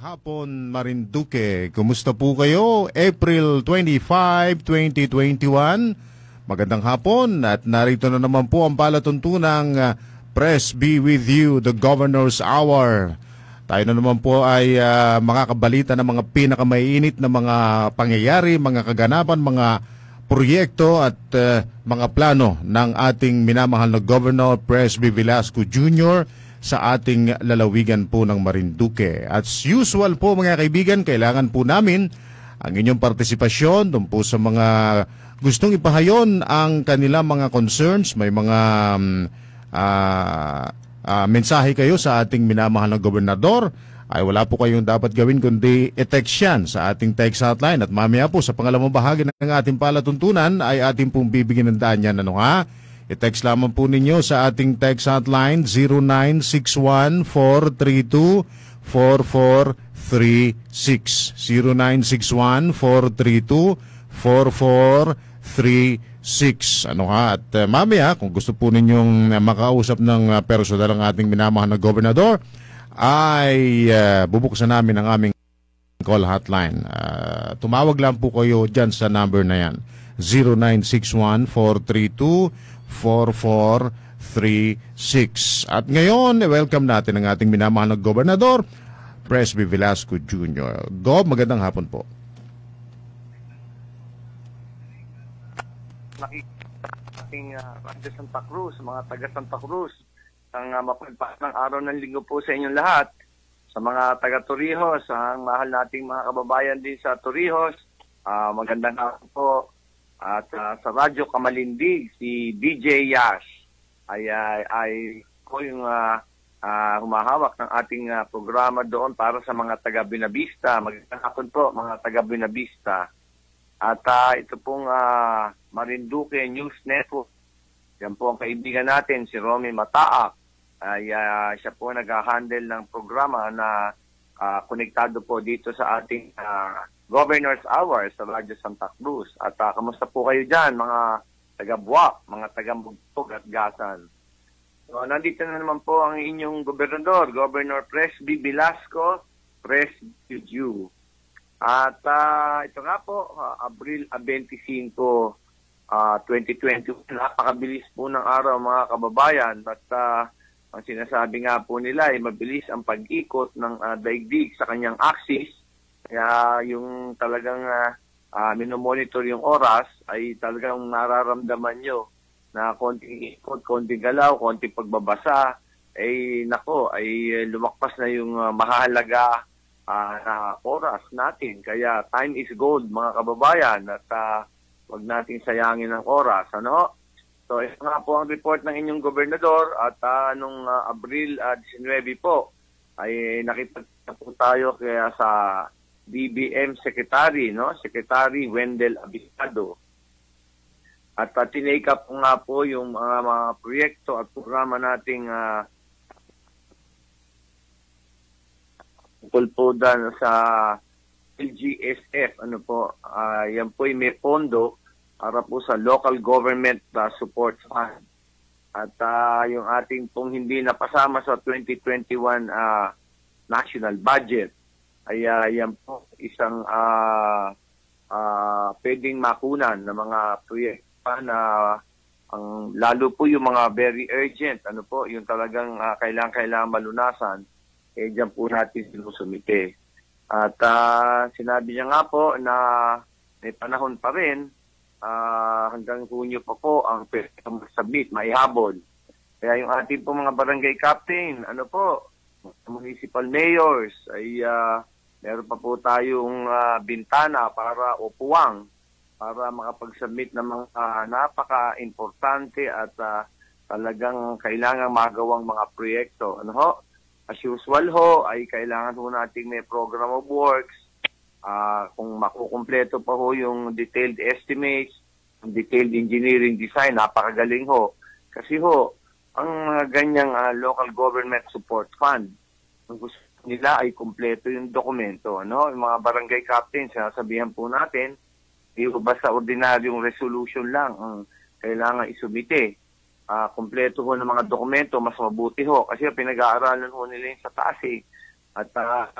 hapon, Marinduque. Kumusta po kayo? April 25, 2021. Magandang hapon at narito na naman po ang palatuntunang Press Be With You, the Governor's Hour. Tayo na naman po ay makakabalita ng mga pinakamaiinit na mga pangyayari, mga kaganapan, mga proyekto at mga plano ng ating minamahal na Governor Presby Velasco Jr. sa ating lalawigan po ng Marinduque. As usual po mga kaibigan, kailangan po namin ang inyong partisipasyon doon po sa mga gustong ipahayon ang kanilang mga concerns. May mga mensahe kayo sa ating minamahal na gobernador, ay wala po kayong dapat gawin kundi i-text yan sa ating text hotline. At mamaya po sa pangalawang bahagi ng ating palatuntunan ay ating pong bibigyan ng daan yan. Ano ha? I-text lamang po ninyo sa ating text hotline 0961-432-4436. 0961-432-4436. Ano ha? At mamaya, kung gusto po ninyong makausap ng personal ang ating minamahal na gobernador, ay bubuksan namin ang aming call hotline. Tumawag lang po kayo dyan sa number na yan. 0961-432-4436. At ngayon, welcome natin ang ating minamahal na gobernador, Presby Velasco Jr. Gob, magandang hapon po. Ating Radyo Santa Cruz, mga taga Santa Cruz, ang mapagpalang araw ng linggo po sa inyong lahat. Sa mga taga Torrijos, ang mahal nating mga kababayan din sa Torrijos, magandang hapon po. At sa Radyo Kamalindig, si DJ Yash ay po yung humahawak ng ating programa doon para sa mga taga Buenavista. Magandang hapon po mga taga Buenavista. At ito pong Marinduque News Network. Yan po ang kaibigan natin, si Romy Mataak. Siya po nag-handle ng programa na konektado po dito sa ating Governor's Hour sa Radyo Santa Cruz. At kamusta po kayo dyan, mga taga-Buwak, mga taga-Mugtog at Gasan. So, nandito na naman po ang inyong gobernador, Governor Presby Velasco, Presby. At ito nga po, Abril 25, 2020, napakabilis po ng araw mga kababayan. At ang sinasabi nga po nila ay mabilis ang pag-ikot ng daigdig sa kanyang axis. Kaya yung talagang minomonitor yung oras ay talagang nararamdaman nyo na konting ikot, konting galaw, konting pagbabasa, ay nako, ay lumakpas na yung mahalaga na oras natin. Kaya time is gold mga kababayan at wag natin sayangin ang oras. Ano? So ito nga po ang report ng inyong gobernador at nung Abril 19 po ay nakipagkita po tayo kaya sa DBM Secretary, no? Secretary Wendell Abisado. At tinake up nga po yung mga proyekto at programa nating tungkol po dan sa LGSF. Ano po, yan po may pondo para po sa Local Government Support Fund. At yung ating pong hindi napasama sa 2021 national budget ay yan po isang pwedeng makunan ng mga proyekto na lalo po yung mga very urgent, ano po, yung talagang kailangan malunasan, dyan po natin sinusumite. At sinabi niya nga po na may panahon pa rin, hanggang Hunyo pa po ang submit, maihabol. Kaya yung ating po mga barangay captain, ano po, municipal mayors, ay meron pa po tayong bintana para upuwang para makapag-submit ng mga napaka-importante at talagang kailangan magawang mga proyekto. Ano ho? As usual ho, ay kailangan ho natin may program of works. Kung makukumpleto pa ho yung detailed estimates, detailed engineering design, napakagaling ho. Kasi ho, ang ganyang local government support fund, ang gusto nila ay kumpleto yung dokumento. Ano? Yung mga barangay captains, sinasabihan po natin, hindi ko basta ordinaryong resolution lang ang kailangan isumite. Kumpleto ho ng mga dokumento, mas mabuti ho. Kasi pinag-aaralan ho nila yung sa taas eh. At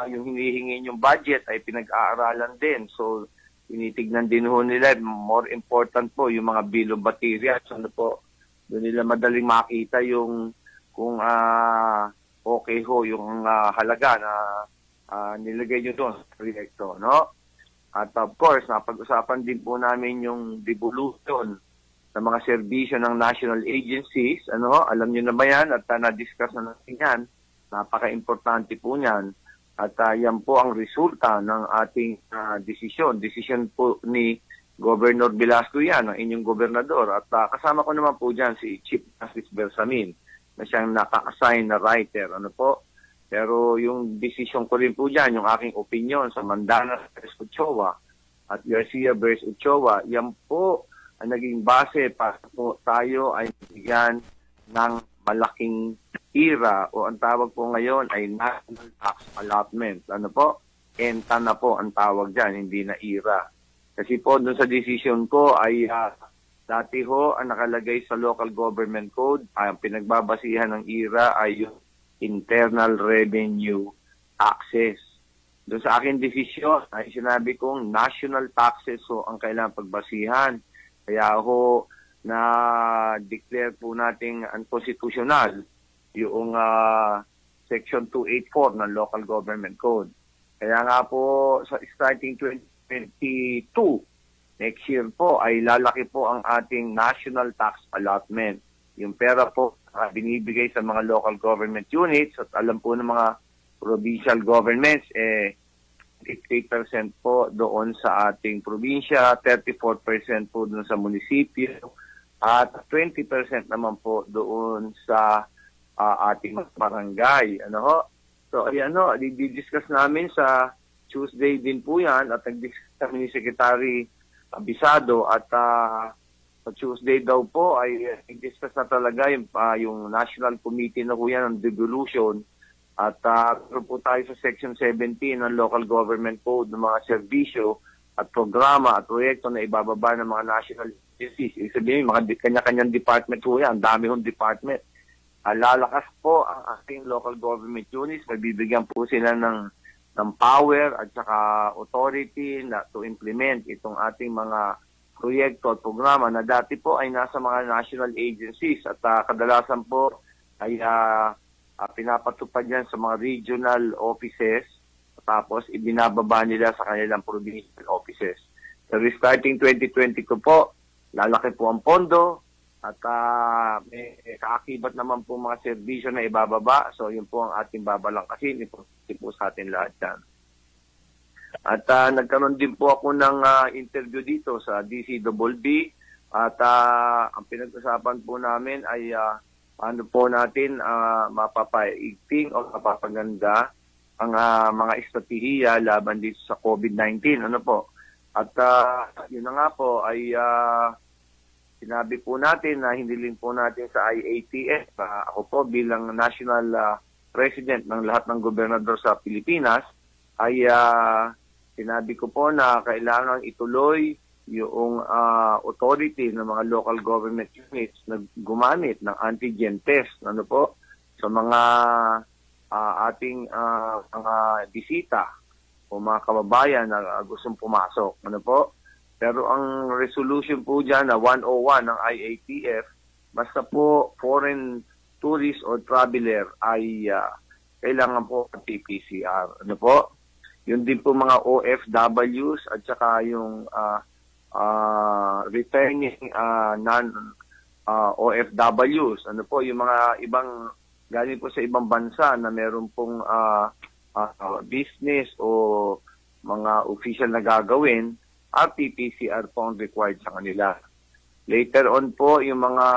yung hinihingi yung budget ay pinag-aaralan din. So, tinitignan din ho nila, more important po yung mga bill of materials. Ano po, doon nila madaling makita yung kung okay ho yung halaga na nilagay nyo doon sa proyekto, no? At of course, napag-usapan din po namin yung devolution sa mga serbisyo ng national agencies. Ano, alam nyo na ba yan? At na-discuss na natin yan. Napaka-importante po niyan. At yan po ang resulta ng ating desisyon. Desisyon po ni Governor Velasco yan, ang inyong gobernador. At kasama ko naman po dyan si Chief Justice Bersamin na siyang naka-assign na writer. Ano po? Pero yung desisyon ko rin po dyan, yung aking opinion sa Mandanas vs. Ochoa at Garcia vs. Ochoa, yan po ang naging base para po tayo ay bigyan ng malaking IRA o ang tawag po ngayon ay National Tax Allotment. Ano po? ENTA na po ang tawag dyan, hindi na IRA. Kasi po dun sa decision ko ay dati ho ang nakalagay sa Local Government Code, ang pinagbabasihan ng IRA ay yung Internal Revenue Taxes. Doon sa akin desisyon ay sinabi kong national taxes ho ang kailangang pagbasihan. Kaya ho na-declare po nating unconstitutional yung Section 284 ng Local Government Code. Kaya nga po sa starting 2022, next year po ay lalaki po ang ating national tax allotment. Yung pera po binibigay sa mga local government units at alam po ng mga provincial governments, 50% po doon sa ating probinsya, 34% po doon sa munisipyo, at 20% naman po doon sa ating barangay. Ano ho? So, ayan ho, di-discuss namin sa Tuesday din po yan at nag-discuss kami ni Secretary Abisado at sa Tuesday daw po ay i-discuss na talaga yung National Committee na po yan ng devolution at po tayo sa Section 17 ng Local Government Code ng mga serbisyo at programa at proyekto na ibababa ng mga national agencies. Ibig sabihin, mga kanya-kanyang department po yan, dami hong department. Lalakas po ang ating local government units, magbibigyan po sila ng power at saka authority to implement itong ating mga proyekto at programa na dati po ay nasa mga national agencies at kadalasan po ay pinapatupad yan sa mga regional offices tapos ibinababa nila sa kanilang provincial offices. So starting 2022 po, lalaki po ang pondo at may kaakibat naman po mga serbisyo na ibababa. So yun po ang ating babalangkasin. Ito po sa atin lahat yan. At nagkaroon din po ako ng interview dito sa DCWB at ang pinag-usapan po namin ay ano po natin mapapaigting o mapapaganda ang mga estratehiya laban dito sa COVID-19. Ano po? At yun na nga po ay sinabi po natin na hiniling po natin sa IATF. Ako po bilang National President ng lahat ng gobernador sa Pilipinas ay sinabi ko po na kailangan ituloy yung authority ng mga local government units na gumamit ng antigen test ano po sa mga ating mga bisita o mga kababayan na gustong pumasok. Ano po? Pero ang resolution po dyan na 101 ng IATF, basta po foreign tourist or traveler ay kailangan po PCR. Ano po? Yun din po mga OFWs at saka yung returning non-OFWs. Ano po? Yung mga ibang galing po sa ibang bansa na meron pong business o mga official na gagawin, RT-PCR po ang required sa kanila. Later on po, yung mga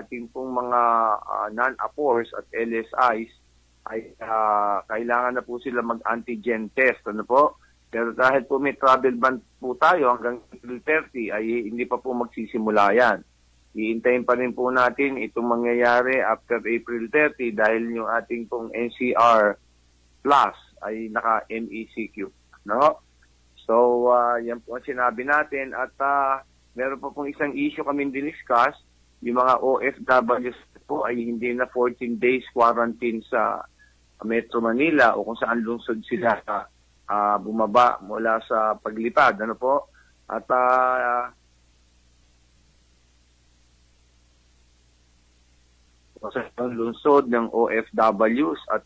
ating pong mga non-APORs at LSIs ay kailangan na po sila mag-antigen test. Ano po? Pero dahil po may travel ban po tayo hanggang April 30 ay hindi pa po magsisimula yan. Iintayin pa rin po natin itong mangyayari after April 30 dahil yung ating pong NCR Plus ay naka-MECQ. No? So, yan po ang sinabi natin at meron pa pong isang issue kami diniscuss. Yung mga OFWs po ay hindi na 14 days quarantine sa Metro Manila o kung saan lungsod sila bumaba mula sa paglipad. Ano po? At sa lungsod ng OFWs at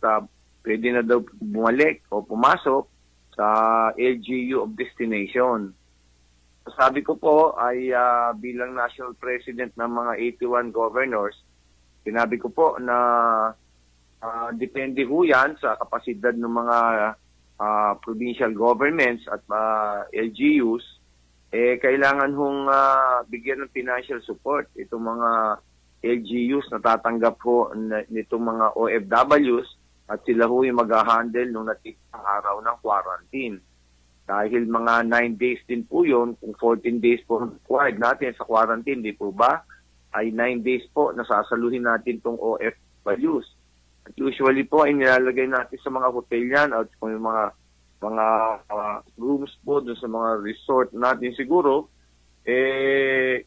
pwede na daw bumalik o pumasok sa LGU of destination. Sabi ko po ay bilang National President ng mga 81 governors, sinabi ko po na depende ho yan sa kapasidad ng mga provincial governments at LGUs, kailangan hong bigyan ng financial support itong mga LGUs na tatanggap ho nitong mga OFWs at sila ho yung mag-handle nung natitang araw ng quarantine. Dahil mga 9 days din po yun, kung 14 days po required natin sa quarantine, di po ba? Ay 9 days po nasasaluhin natin itong OFWs. At usually po ay nilalagay natin sa mga hotel yan at kung yung mga rooms po dun sa mga resort natin siguro,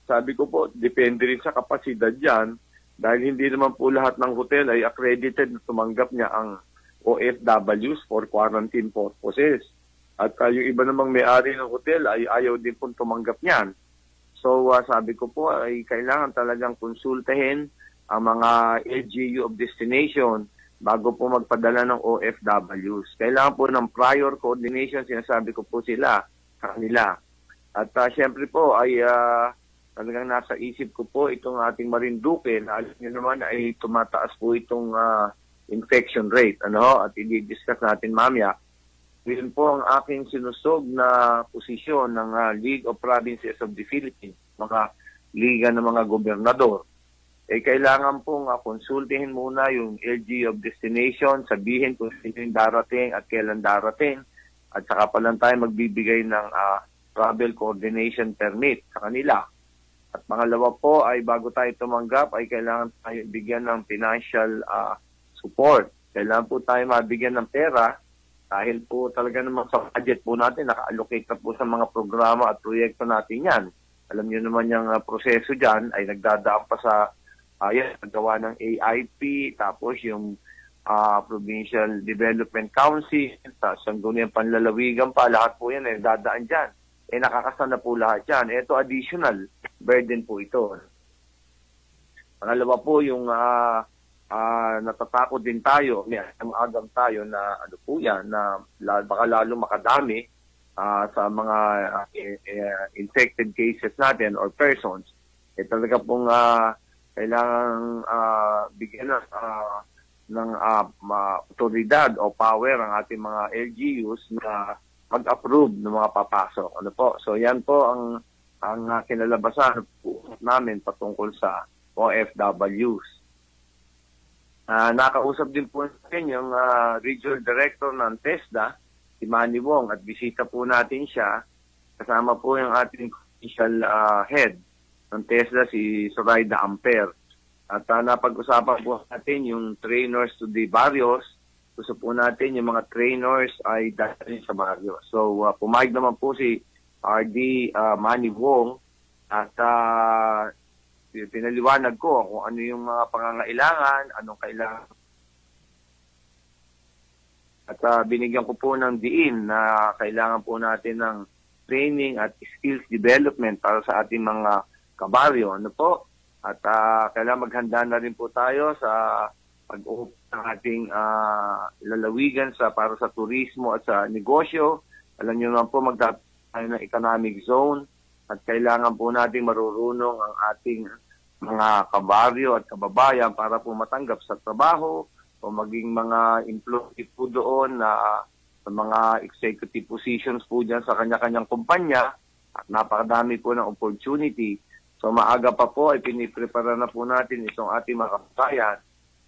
sabi ko po, depende rin sa kapasidad yan dahil hindi naman po lahat ng hotel ay accredited na tumanggap niya ang OFWs for quarantine purposes. At yung iba namang may-ari ng hotel ay ayaw din po tumanggap niyan. So sabi ko po ay kailangan talagang konsultahin ang mga LGU of destination bago po magpadala ng OFWs. Kailangan po ng prior coordination, sinasabi ko po kanila. At syempre po ay talagang nasa isip ko po itong ating Marinduque na alam niyo naman ay tumataas po itong infection rate. At i-discuss natin mamaya. Yun po ang aking sinusog na posisyon ng League of Provinces of the Philippines, mga liga ng mga gobernador. Kailangan pong konsultihin muna yung LG of destination, sabihin kung sino yung darating at kailan darating. At saka pa lang tayo magbibigay ng travel coordination permit sa kanila. At pangalawa po ay bago tayo tumanggap ay kailangan tayo bigyan ng financial support. Kailangan po tayo mabigyan ng pera dahil po talaga naman sa budget po natin, naka-allocate na po sa mga programa at proyekto natin yan. Alam niyo naman yung proseso dyan ay nagdadaan pa sa nagawa ng AIP, tapos yung Provincial Development Council, tapos ang gano'n panlalawigan pa, lahat po yan dadaan dyan. Nakakasana po lahat yan. Ito additional burden po ito. Pangalawa po yung natatakot din tayo, ang agam tayo na po yan, na baka lalo makadami sa mga infected cases natin or persons. Talaga pong kailangan bigyan ng otoridad o power ang ating mga LGUs na mag-approve ng mga papasok. So yan po ang kinalabasan namin patungkol sa OFWs. Nakausap din po natin yung Regional Director ng TESDA, si Manny Wong, at bisita po natin siya. Kasama po yung ating official head ng TESDA, si Zoraida Amper. At napag-usapan po natin yung trainers to the barrios. Gusto po natin yung mga trainers ay dahil sa barrio. So pumayag naman po si RD Manny Wong at pinaliwanag ko kung ano yung mga pangangailangan, anong kailangan. At binigyan ko po ng diin na kailangan po natin ng training at skills development para sa ating mga kabaryo. At kailangan maghanda na rin po tayo sa pag-open ng ating lalawigan para sa turismo at sa negosyo. Alam niyo naman po magtatayo ng economic zone at kailangan po natin marurunong ang ating mga kabaryo at kababayan para po matanggap sa trabaho o maging mga employee po doon sa mga executive positions po dyan sa kanya-kanyang kumpanya at napakadami po ng opportunity. So maaga pa po ay piniprepara na po natin itong ating mga kababayan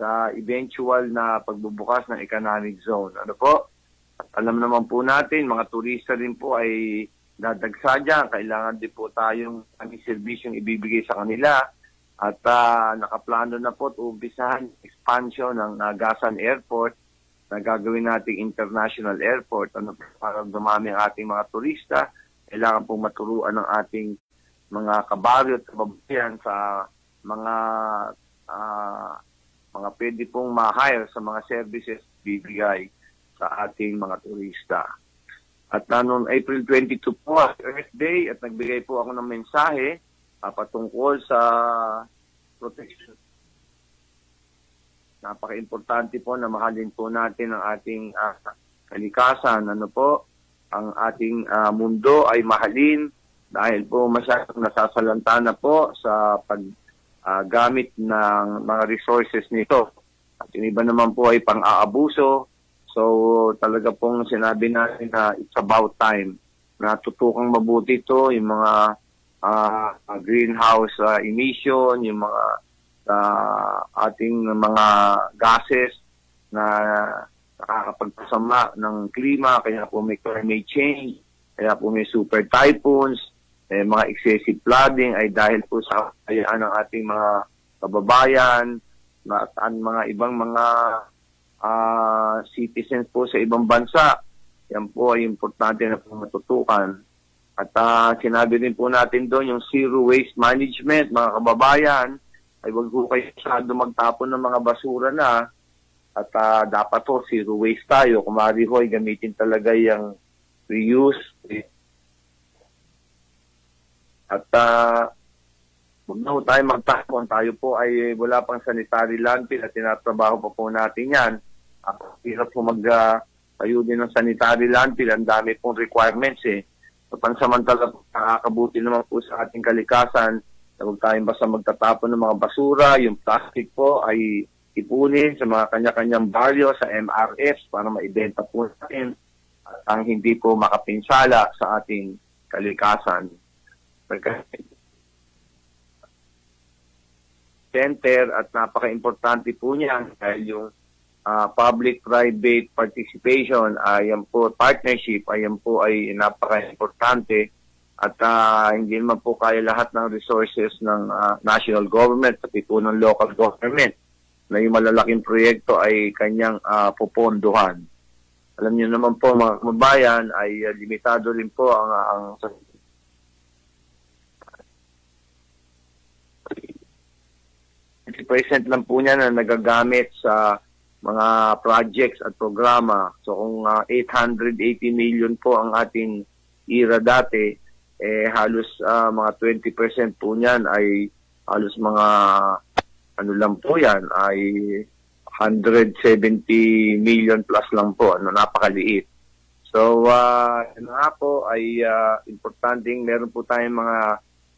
sa eventual na pagbubukas ng economic zone. At alam naman po natin, mga turista din po ay dadagsa dyan. Kailangan din po tayong aming serbisyong ibibigay sa kanila. At nakaplano na po at umpisahan expansion ng Gasan Airport na gagawin nating international airport. Para dumami ang ating mga turista, kailangan po maturuan ng ating mga kabaryo at kababayan sa mga pwede pong ma-hire sa mga services bibigay sa ating mga turista. At noong April 22 po, Earth Day, at nagbigay po ako ng mensahe patungkol sa protection. Napaka-importante po na mahalin po natin ang ating kalikasan. Ano po, ang ating mundo ay mahalin dahil po masyadong nasasalanta na po sa paggamit ng mga resources nito. At yung iba naman po ay pang-aabuso. So talaga pong sinabi natin na it's about time na tutukang mabuti ito, yung mga greenhouse emission, yung mga ating mga gases na nakakapagpasama ng klima, kaya po may climate change, kaya po may super typhoons, mga excessive flooding ay dahil po sa kayaan ng ating mga kababayan at mga ibang mga citizens po sa ibang bansa. Yan po ay importante na po matutukan. At sinabi din po natin doon yung zero waste management, mga kababayan, ay wag po kayo masyado magtapon ng mga basura na at dapat po zero waste tayo. Kumari ho ay gamitin talaga yung reuse. At huwag na po tayo magtapon. Tayo po ay wala pang sanitary landfill at tinatrabaho pa po natin yan. Hirap po tayo din ng sanitary landfill. Ang dami pong requirements So, pansamantala po, nakakabuti naman po sa ating kalikasan na huwag tayong basta magtatapon ng mga basura. Yung plastic po ay ipunin sa mga kanya-kanyang baryo sa MRFs para maibenta po natin at ang hindi po makapinsala sa ating kalikasan. Center at napaka-importante po niyan dahil yung public-private participation, ayan po, partnership, ayan po ay napaka-importante at hindi naman po kaya lahat ng resources ng national government pati po ng local government na yung malalaking proyekto ay kanyang pupondohan. Alam niyo naman po mga kababayan ay limitado rin po ang 20% lang po niya na nagagamit sa mga projects at programa. So kung 880 million po ang ating IRA dati, halos mga 20% po niyan ay halos mga ano lang po yan, ay 170 million plus lang po, napakaliit. So nga po ay importanteng meron po tayong mga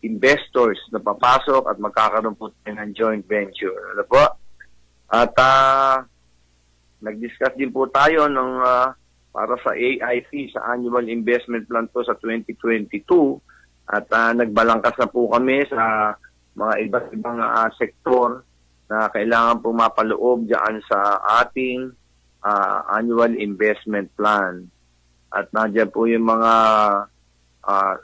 investors na papasok at magkakaroon po tayo ng joint venture. Ano po? At nag-discuss din po tayo ng para sa AIC, sa Annual Investment Plan po sa 2022 at nagbalangkas na po kami sa mga iba't ibang sektor na kailangan po mapaloob dyan sa ating Annual Investment Plan. At nandiyan po yung mga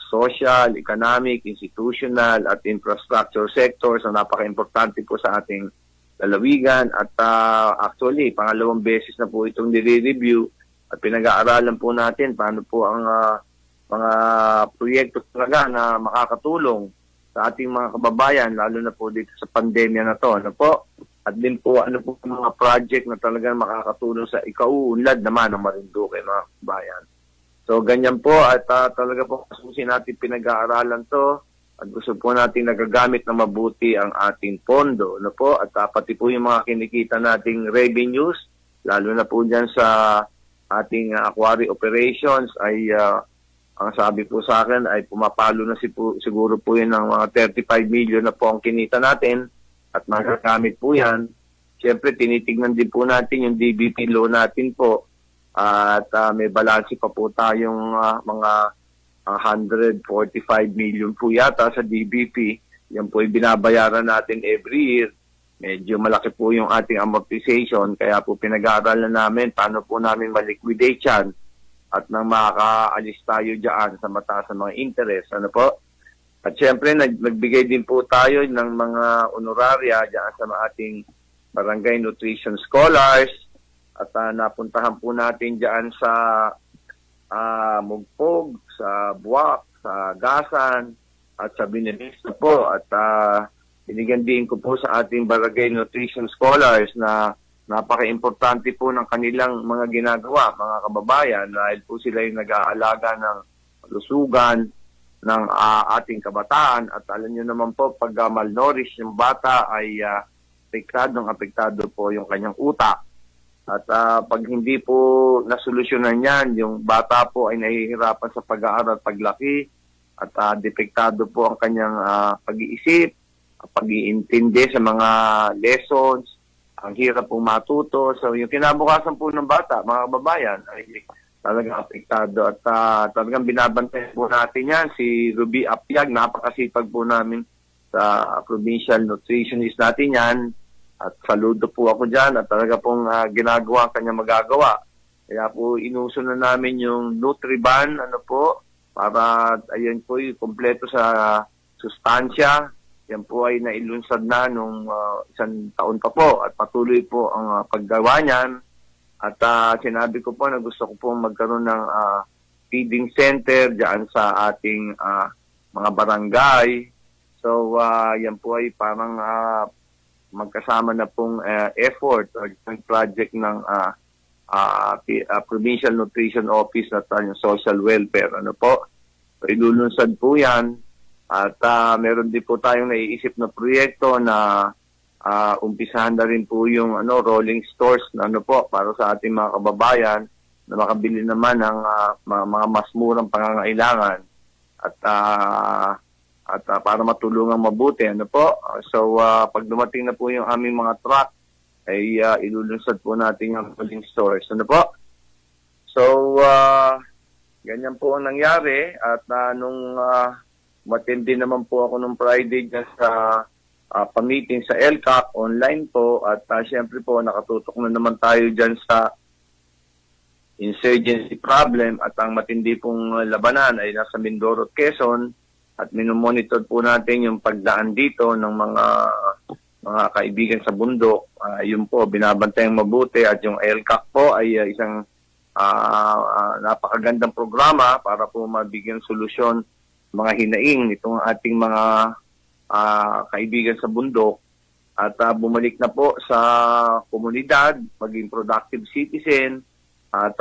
social, economic, institutional at infrastructure sectors na napaka-importante po sa ating lalawigan at actually, pangalawang beses na po itong nire-review at pinag-aaralan po natin paano po ang mga proyekto talaga na makakatulong sa ating mga kababayan, lalo na po dito sa pandemya na to. Ano po? At din po, ano po mga project na talagang makakatulong sa ikauunlad naman ng Marinduque, mga kababayan. So, ganyan po at talaga po kasusin natin pinag-aaralan to at gusto po natin nagagamit na mabuti ang ating pondo. Ano po? At pati po yung mga kinikita nating revenues, lalo na po dyan sa ating aquarium operations ay ang sabi po sa akin ay pumapalo na siguro po yun ng mga 35 million na po ang kinita natin at magagamit po yan. Siyempre, tinitignan din po natin yung DBP loan natin po at may balansi pa po tayong mga 145 million po yata sa DBP. Yan po ay binabayaran natin every year. Medyo malaki po yung ating amortization kaya po pinag-aaralan namin paano po namin maliquidate yan at nang makakaalis tayo dyan sa mataas ng mga interest. Ano po? At syempre, nagbigay din po tayo ng mga honoraria dyan sa ating barangay nutrition scholars at napuntahan po natin dyan sa Mugpog, sa Buwak, sa Gasan at sa Binilista po. At binigyan din ko po sa ating barangay nutrition scholars na napaka-importante po ng kanilang mga ginagawa, mga kababayan, dahil po sila yung nag-aalaga ng lusugan ng ating kabataan. At alam nyo naman po, pag malnourished yung bata ay apektado po yung kanyang utak. At pag hindi po nasolusyonan yan, yung bata po ay nahihirapan sa pag-aaral at paglaki at depektado po ang kanyang pag-iisip, pag-iintindi sa mga lessons, ang hirap pong matuto. So yung kinabukasan po ng bata, mga kababayan, ay talagang apektado. At talagang binabantayan po natin yan. Si Ruby Apiag, napakasipag po namin sa provincial nutritionist natin yan. At saludo po ako dyan at talaga pong ginagawa ang kanyang magagawa. Kaya po inuso na namin yung Nutriban, para ayan po yung kompleto sa sustansya. Yan po ay nailunsad na nung isang taon pa po at patuloy po ang paggawa niyan. At sinabi ko po na gusto ko po magkaroon ng feeding center dyan sa ating mga barangay. So yan po ay parang magkasama na pong effort o project ng Provincial Nutrition Office at yung social welfare. So ilulunsad po yan. At meron din po tayong naiisip na proyekto na umpisahan na rin po yung rolling stores na para sa ating mga kababayan na makabili naman ng mga mas murang pangangailangan at para matulungan mabuti. So pag dumating na po yung aming mga truck ay ilulunsad po natin yung rolling stores. So ganyan po ang nangyari at nung matindi naman po ako nung Friday dyan sa pang-meeting sa LCAC, online po. At siyempre po, nakatutok na naman tayo dyan sa insurgency problem. At ang matindi pong labanan ay nasa Mindoro at Quezon. At minomonitor po natin yung pagdaan dito ng mga kaibigan sa bundok. Yun po, binabantayang mabuti. At yung LCAC po ay isang napakagandang programa para po mabigyan solusyon mga hinaing nitong ating mga kaibigan sa bundok at bumalik na po sa komunidad, maging productive citizen at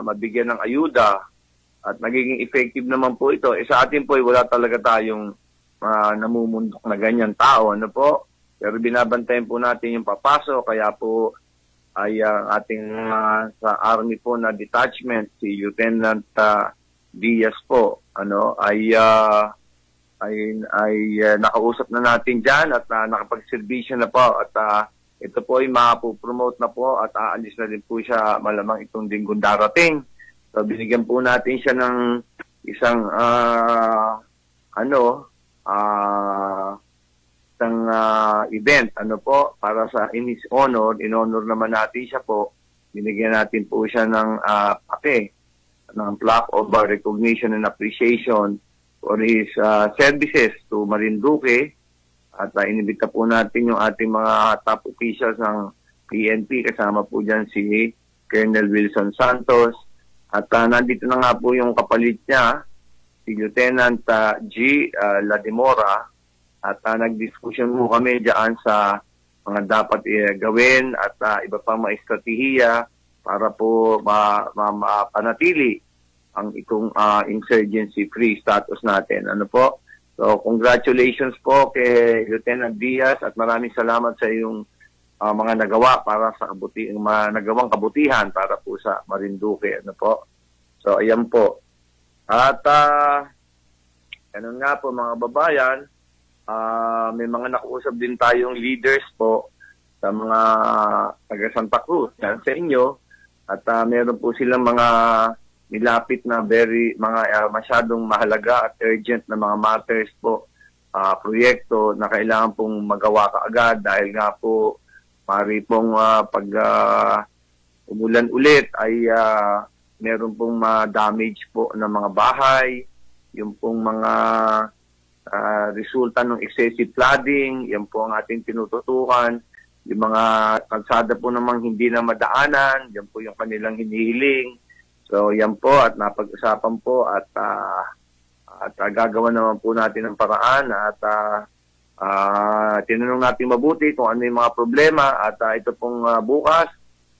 mabigyan ng ayuda at nagiging effective naman po ito. Sa atin po ay wala talaga tayong namumundok na ganyan tao. Pero binabantayan po natin yung papaso, kaya po ay ating sa army po na detachment, si Lieutenant Diaz po, ay nakausap na natin dyan at nakapag-servisyo na po at ito po ay mapupromote na po at aalis na din po siya malamang itong linggong darating. So binigyan po natin siya ng isang event para sa in his honor. In honor naman natin siya po. Binigyan natin po siya ng ng plaque of recognition and appreciation for his services to Marinduque. At inibita po natin yung ating mga top officials ng PNP. Kasama po dyan si Colonel Wilson Santos. At nandito na nga po yung kapalit niya, si Lieutenant G. Ladimora. At nag-discussion po kami dyan sa mga dapat gawin at iba pang mga estratehiya para po mapanatili ang itong insurgency-free status natin. So, congratulations po kay Lieutenant Diaz at maraming salamat sa iyong mga nagawa para sa nagawang kabutihan para po sa Marinduque. So, ayan po. At, ganun nga po mga babayan, may mga nakuusap din tayong leaders po sa mga taga Santa Cruz, yan sa inyo. At meron po silang mga nilapit na masyadong mahalaga at urgent na mga matters po, proyekto na kailangan pong magawa kaagad dahil nga po mari pong pag umulan ulit ay meron pong damage po ng mga bahay, yung pong mga resulta ng excessive flooding, yan po ang ating tinututukan. Yung mga kalsada po namang hindi na madaanan, yan po yung kanilang hinihiling. So yan po at napag-usapan po at gagawa naman po natin ng paraan at Tinanong natin mabuti kung ano yung mga problema at ito pong bukas,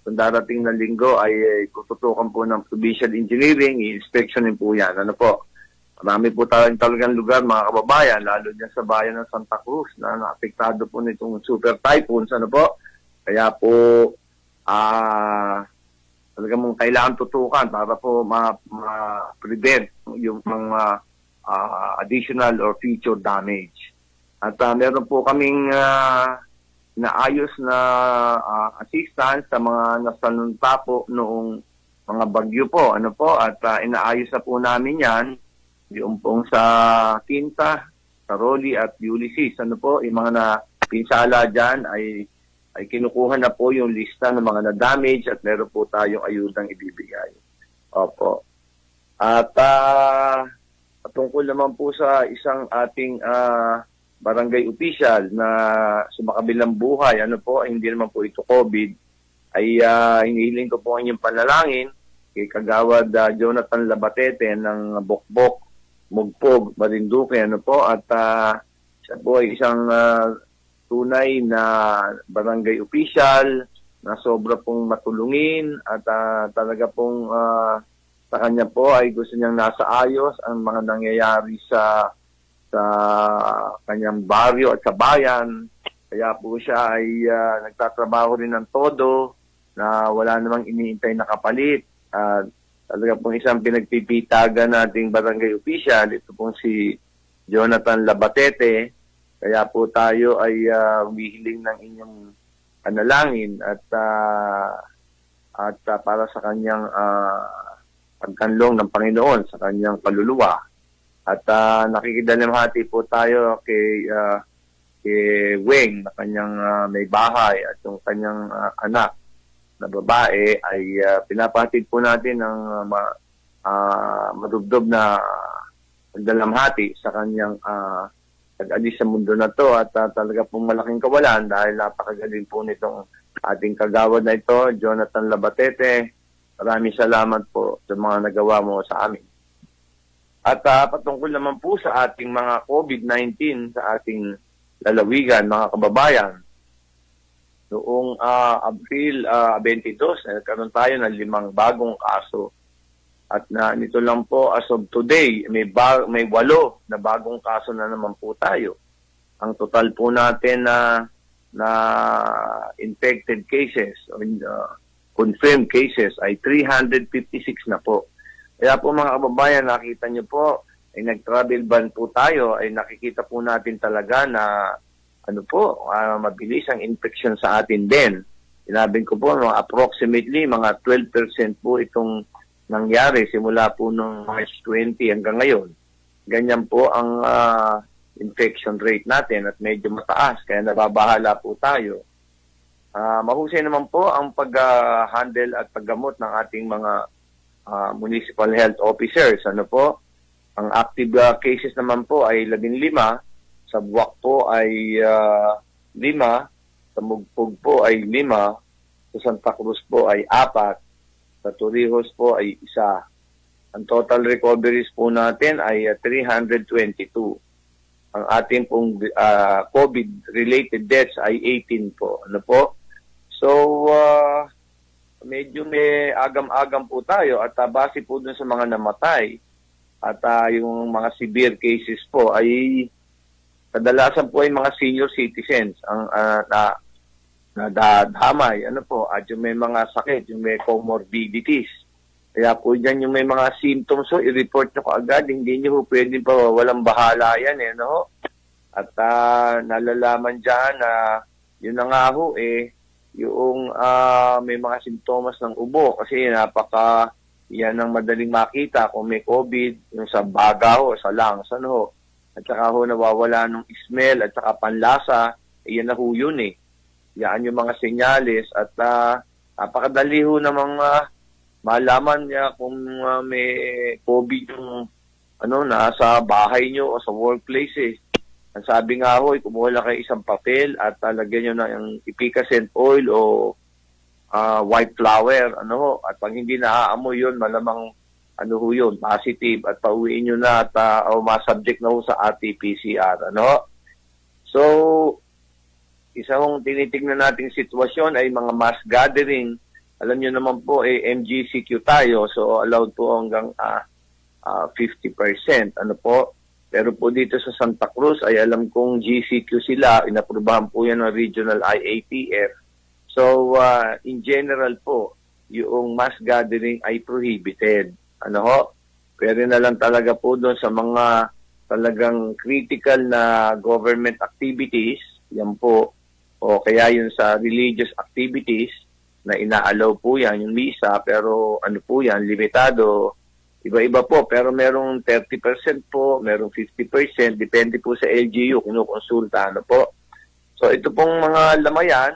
kung darating na linggo ay tututukan po ng provincial engineering, i-inspectionin po yan. Ano po? Marami po talagang lugar, mga kababayan, lalo dyan sa bayan ng Santa Cruz na naapektado po nitong super typhoons. Ano po? Kaya po, talagang mong kailangan tutukan para po ma-prevent yung mga additional or future damage. At meron po kaming naayos na assistance sa mga nasalunta po noong mga bagyo po. Ano po? At inaayos na po namin yan. Yung pong sa Quinta, Caroli at Ulysses. Ano po? Yung mga napinsala dyan ay kinukuha na po yung lista ng mga na-damage at meron po tayong ayudang ibibigay. Opo. At patungkol naman po sa isang ating barangay official na sumakabilang buhay, ano po, hindi naman po ito COVID, ay hinihiling ko po ang inyong panalangin kay Kagawad Jonathan Labatete ng Bokbok, Mugpog, Marinduque, ano po, at siya po ay isang tunay na barangay official na sobra pong matulungin at talaga pong sa kanya po ay gusto niyang nasa ayos ang mga nangyayari sa kanyang baryo at sa bayan. Kaya po siya ay nagtatrabaho rin ng todo na wala namang iniintay na kapalit. Talaga pong isang pinagpipitagan nating barangay official, ito pong si Jonathan Labatete. Kaya po tayo ay humihiling ng inyong panalangin at para sa kanyang pagkanlong ng Panginoon sa kanyang kaluluwa. At nakikidalamhati po tayo kay Weng na kanyang may bahay at yung kanyang anak na babae ay pinapahatid po natin ng madubdob na dalamhati sa kanyang pag-alis sa mundo na to at talaga pong malaking kawalan dahil napakagaling po nitong ating kagawad na ito, Jonathan Labatete. Maraming salamat po sa mga nagawa mo sa amin. At patungkol naman po sa ating mga COVID-19 sa ating lalawigan, mga kababayan, noong April 22, nagkaroon tayo ng 5 bagong kaso. At nito lang po, as of today, may 8 na bagong kaso na naman po tayo. Ang total po natin na infected cases, confirmed cases ay 356 na po. Kaya po mga kababayan, nakita nyo po, ay nag-travel ban po tayo, ay nakikita po natin talaga na mabilis ang infection sa atin din. Sinabing ko po, approximately mga 12% po itong nangyari simula po noong March 20 hanggang ngayon. Ganyan po ang infection rate natin at medyo mataas, kaya nababahala po tayo. Mahusay naman po ang pag-handle at paggamot ng ating mga municipal health officers. Ano po? Ang active cases naman po ay 15, sa Buwak po ay 5, sa Mugpog po ay 5, sa Santa Cruz po ay 4, sa Torrijos po ay 1. Ang total recoveries po natin ay 322. Ang ating pong COVID-related deaths ay 18 po. Ano po? So, medyo may agam-agam po tayo at base po dun sa mga namatay at yung mga severe cases po ay kadalasan po ay mga senior citizens ang nadamay. Ano po, at yung may mga sakit, yung may comorbidities. Kaya po dyan yung may mga symptoms, so i-report nyo kaagad, hindi nyo pwede pa walang bahala yan no? At nalalaman dyan na yun na nga ho yung may mga simptomas ng ubo kasi yan ang madaling makita kung may COVID, yung sa baga ho, sa lungs, ano ho. At saka ho nawawala ng smell at saka panlasa, yan na ho yun Yan yung mga senyales at napakadali ho namang malaman niya kung may COVID yung nasa bahay nyo o sa workplace Ang sabi nga ho, kumuha lang kayo isang papel at lagyan nyo na yung epicacent oil o white flower, at pag hindi naaamoy yun, malamang yun, positive at pauwiin nyo na at masubject na ho sa RT-PCR, So, isang tinitignan nating sitwasyon ay mga mass gathering. Alam nyo naman po, MGCQ tayo, so allowed po hanggang 50%. Ano po? Pero po dito sa Santa Cruz ay alam kong GCQ sila, inaprubahan po yan ng Regional IATF. So, in general po, yung mass gathering ay prohibited. Ano ho? Pero na lang talaga po doon sa mga talagang critical na government activities, yan po, o kaya yun sa religious activities na ina-allow po yan, yung misa, pero ano po yan, limitado, iba-iba po, pero merong 30% po, merong 50%, depende po sa LGU, kinukonsulta, ano po. So ito pong mga lamayan,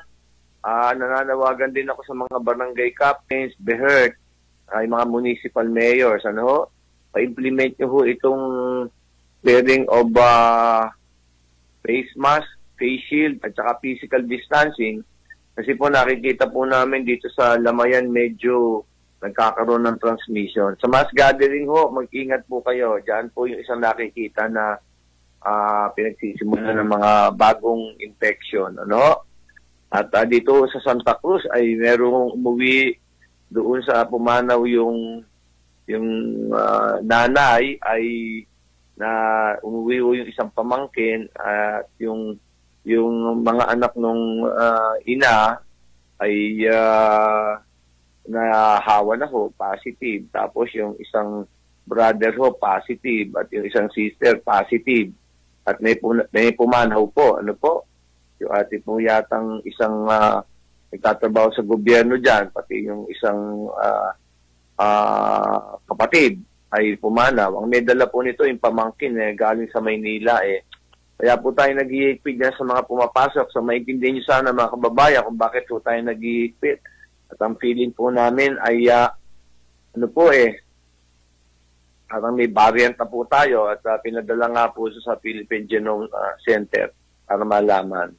nananawagan din ako sa mga barangay captains, BEHERT, ay mga municipal mayors, ano ho, pa-implement nyo ho itong wearing of face mask, face shield, at saka physical distancing. Kasi po nakikita po namin dito sa lamayan medyo nagkakaroon ng transmission. Sa mass gathering ho, mag-ingat po kayo. Diyan po yung isang nakikita na pinagsisimulan ng mga bagong infection. Ano? At dito sa Santa Cruz ay merong umuwi doon sa Pumanaw yung nanay ay na umuwi yung isang pamangkin at yung mga anak nung ina ay nahawa na ho, positive. Tapos yung isang brother ho, positive. At yung isang sister, positive. At may pumanaw po. Ano po? Yung ate po yatang isang nagtatrabaho sa gobyerno dyan, pati yung isang kapatid ay pumanaw. Ang may dala po nito yung pamangkin galing sa Maynila Kaya po tayo nag-iigpit dyan sa mga pumapasok. So maintindihan nyo sana mga kababayan kung bakit po tayo nag-iigpit. At ang feeling po namin ay parang may variant na po tayo at pinadala nga po sa Philippine Genome Center para malaman.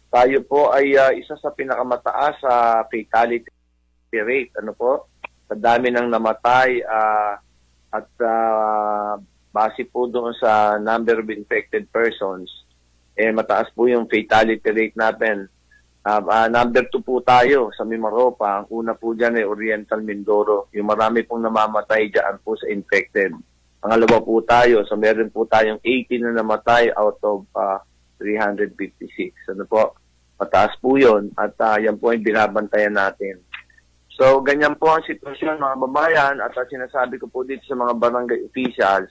Tayo po ay isa sa pinakamataas sa fatality rate. Ano po? Sa dami ng namatay at base po doon sa number of infected persons, mataas po yung fatality rate natin. Number 2 po tayo sa Mimaropa. Ang una po dyan ay Oriental Mindoro. Yung marami pong namamatay dyan po sa infected. Pangalawa po tayo, so meron po tayong 18 na namatay out of 356. Ano po? Mataas po yun at yan po ay binabantayan natin. So, ganyan po ang sitwasyon mga babayan at sinasabi ko po dito sa mga barangay officials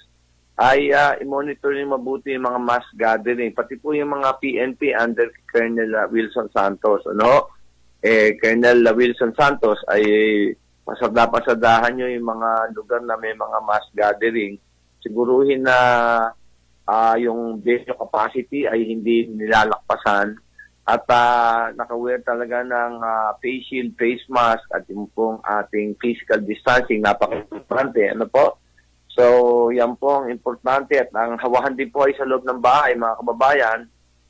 ay i-monitor nyo mabuti yung mga mass gathering. Pati po yung mga PNP under Colonel Wilson Santos. Ano? Colonel Wilson Santos ay pasadahan nyo yung mga lugar na may mga mass gathering. Siguruhin na yung venue capacity ay hindi nilalakpasan at naka-wear talaga ng face shield, face mask at yung pong ating physical distancing, napaka-importante. Ano po? So, yan po ang importante at ang hawahan din po ay sa loob ng bahay, mga kababayan.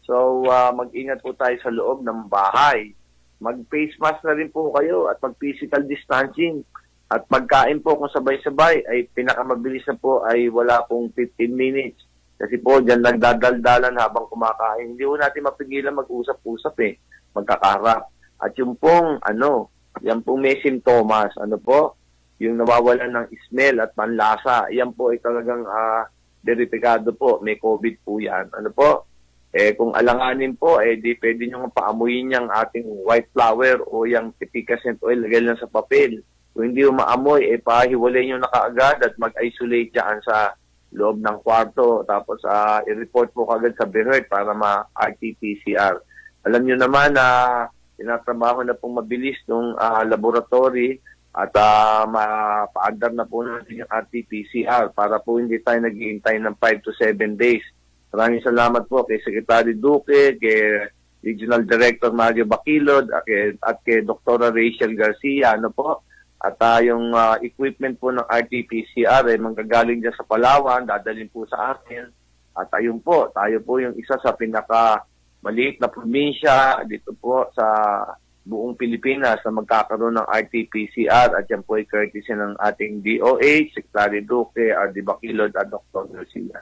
So, mag-ingat po tayo sa loob ng bahay. Mag-face mask na rin po kayo at mag-physical distancing. At pagkain po kung sabay-sabay ay pinakamabilis na po ay wala pong 15 minutes. Kasi po, dyan nagdadaldalan habang kumakain. Hindi po natin mapigilan mag-usap-usap magkakarap. At yung pong, yan pong may simptomas, yung nawawalan ng smell at panlasa, yan po ay talagang verifikado po, may COVID po yan. Ano po? Kung alanganin po, di pwede nyo paamuyin yung ating white flower o yung efficacent oil, lagay lang sa papel. Kung hindi mo maamoy, pahiwalay nyo na kaagad at mag-isolate dyan sa loob ng kwarto. Tapos i-report po kagad sa BEHERT para ma-RT-PCR. Alam nyo naman na tinatrabaho na pong mabilis ng laboratory at mapaandar na po natin yung RT-PCR para po hindi tayo nag-iintay ng 5 to 7 days. Maraming salamat po kay Secretary Duque, kay Regional Director Mario Baquilod, at kay Dr. Rachel Garcia. At yung equipment po ng RT-PCR ay manggagaling dyan sa Palawan, dadalhin po sa atin. At ayun po, tayo po yung isa sa pinakamaliit na probinsya dito po sa buong Pilipinas na magkakaroon ng RT-PCR at yan po ay courtesy ng ating DOH, Secretary Duque, RD Baquilod at Dr. Garcia.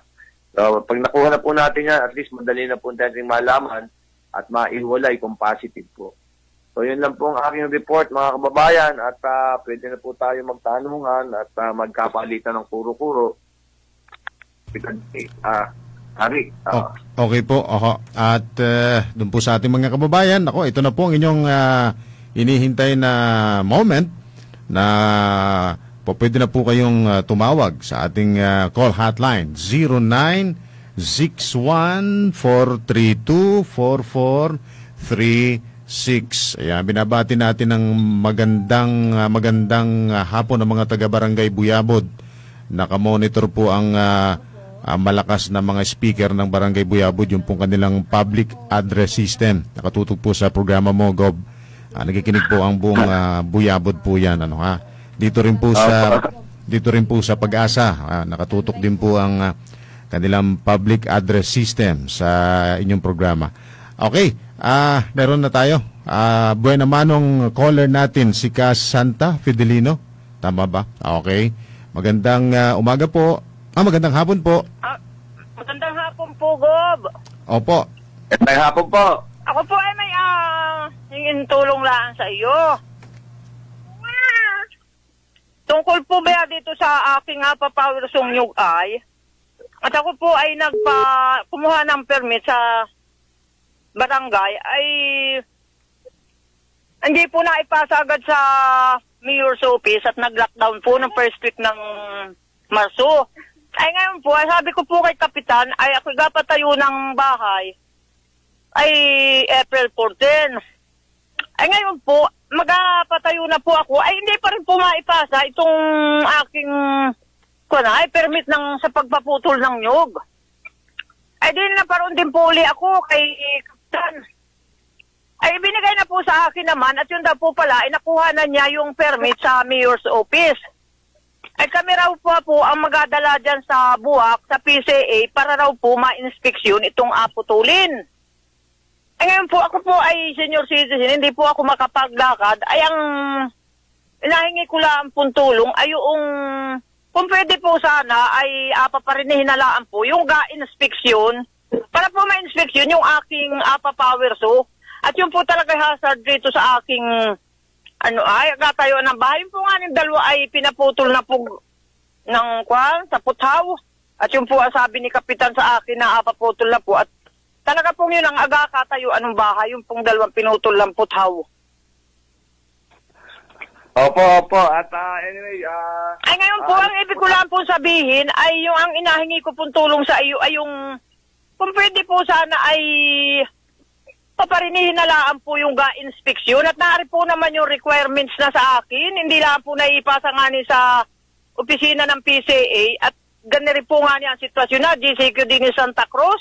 So, pag nakuha na po natin yan, at least madali na po natin malaman at maiwalay kung positive po. So, yun lang po ang aking report, mga kababayan, at pwede na po tayo magtanungan at magkapalitan ng kuro-kuro. Hari. Okay po. At doon po sa ating mga kababayan, ito na po ang inyong inihintay na moment na pwede na po kayong tumawag sa ating call hotline 0961-432-4436. Ayan, binabati natin ng magandang hapon ng mga taga-barangay Buyabod. Nakamonitor po ang malakas na mga speaker ng Barangay Buyabod, yung pong kanilang public address system. Nakatutok po sa programa mo, Gob. Nakikinig po ang buong Buyabod po yan. Dito rin po sa Pag-asa, nakatutok din po ang kanilang public address system sa inyong programa. Okay, meron na tayo. Buena manong caller natin, si Ka Santa Fidelino. Tama ba? Okay. Magandang umaga po. Magandang hapon po. Magandang hapon po, Gob. Opo. May hapon po. Ako po ay may hingin tulong lang sa iyo. Tungkol po ba dito sa aking papawirsong nyugay? At ako po ay kumuha ng permit sa barangay ay hindi po naipasa agad sa mayor's office at nag-lockdown po ng first week ng Marso. Ay ngayon po, sabi ko po kay Kapitan, ay ako gapatayo ng bahay ay April 14. Ay ngayon po, magpatayo na po ako, ay hindi pa rin po maipasa itong aking permit sa pagpaputol ng nyug. Ay din na paron din po uli ako kay Kapitan. Ay binigay na po sa akin naman at yun daw po pala, ay nakuha na niya yung permit sa mayor's office. Ay kami raw po ang magadala dyan sa Buwak, sa PCA, para raw po ma-inspeksyon itong aputulin. Ay ngayon po, ako po ay senior citizen, hindi po ako makapaglakad. Ay ang inahingi ko lang pong tulong ay yung, kung pwede po sana, ay paparinihin na lang po yung inspeksyon para po ma-inspeksyon yung aking papawerso. At yun po talaga hazard dito sa aking katayo ng bahay. Yung po nga ng dalawa ay pinaputol na po sa puthaw. At yung po sabi ni Kapitan sa akin na paputol na po. At talaga pong yun ang katayo ng bahay. Yung pong dalawang pinutol ng puthaw. Opo. At anyway, ay ngayon po, ang ibig ko lang po sabihin ay yung ang inahingi ko pong tulong sa iyo ay yung kung pwede po sana ay paparinihin na lang po yung inspeksyon at naari po naman yung requirements na sa akin. Hindi lang po naipasa nga ni sa opisina ng PCA at ganun po nga niya ang sitwasyon na GCQ din ni Santa Cruz.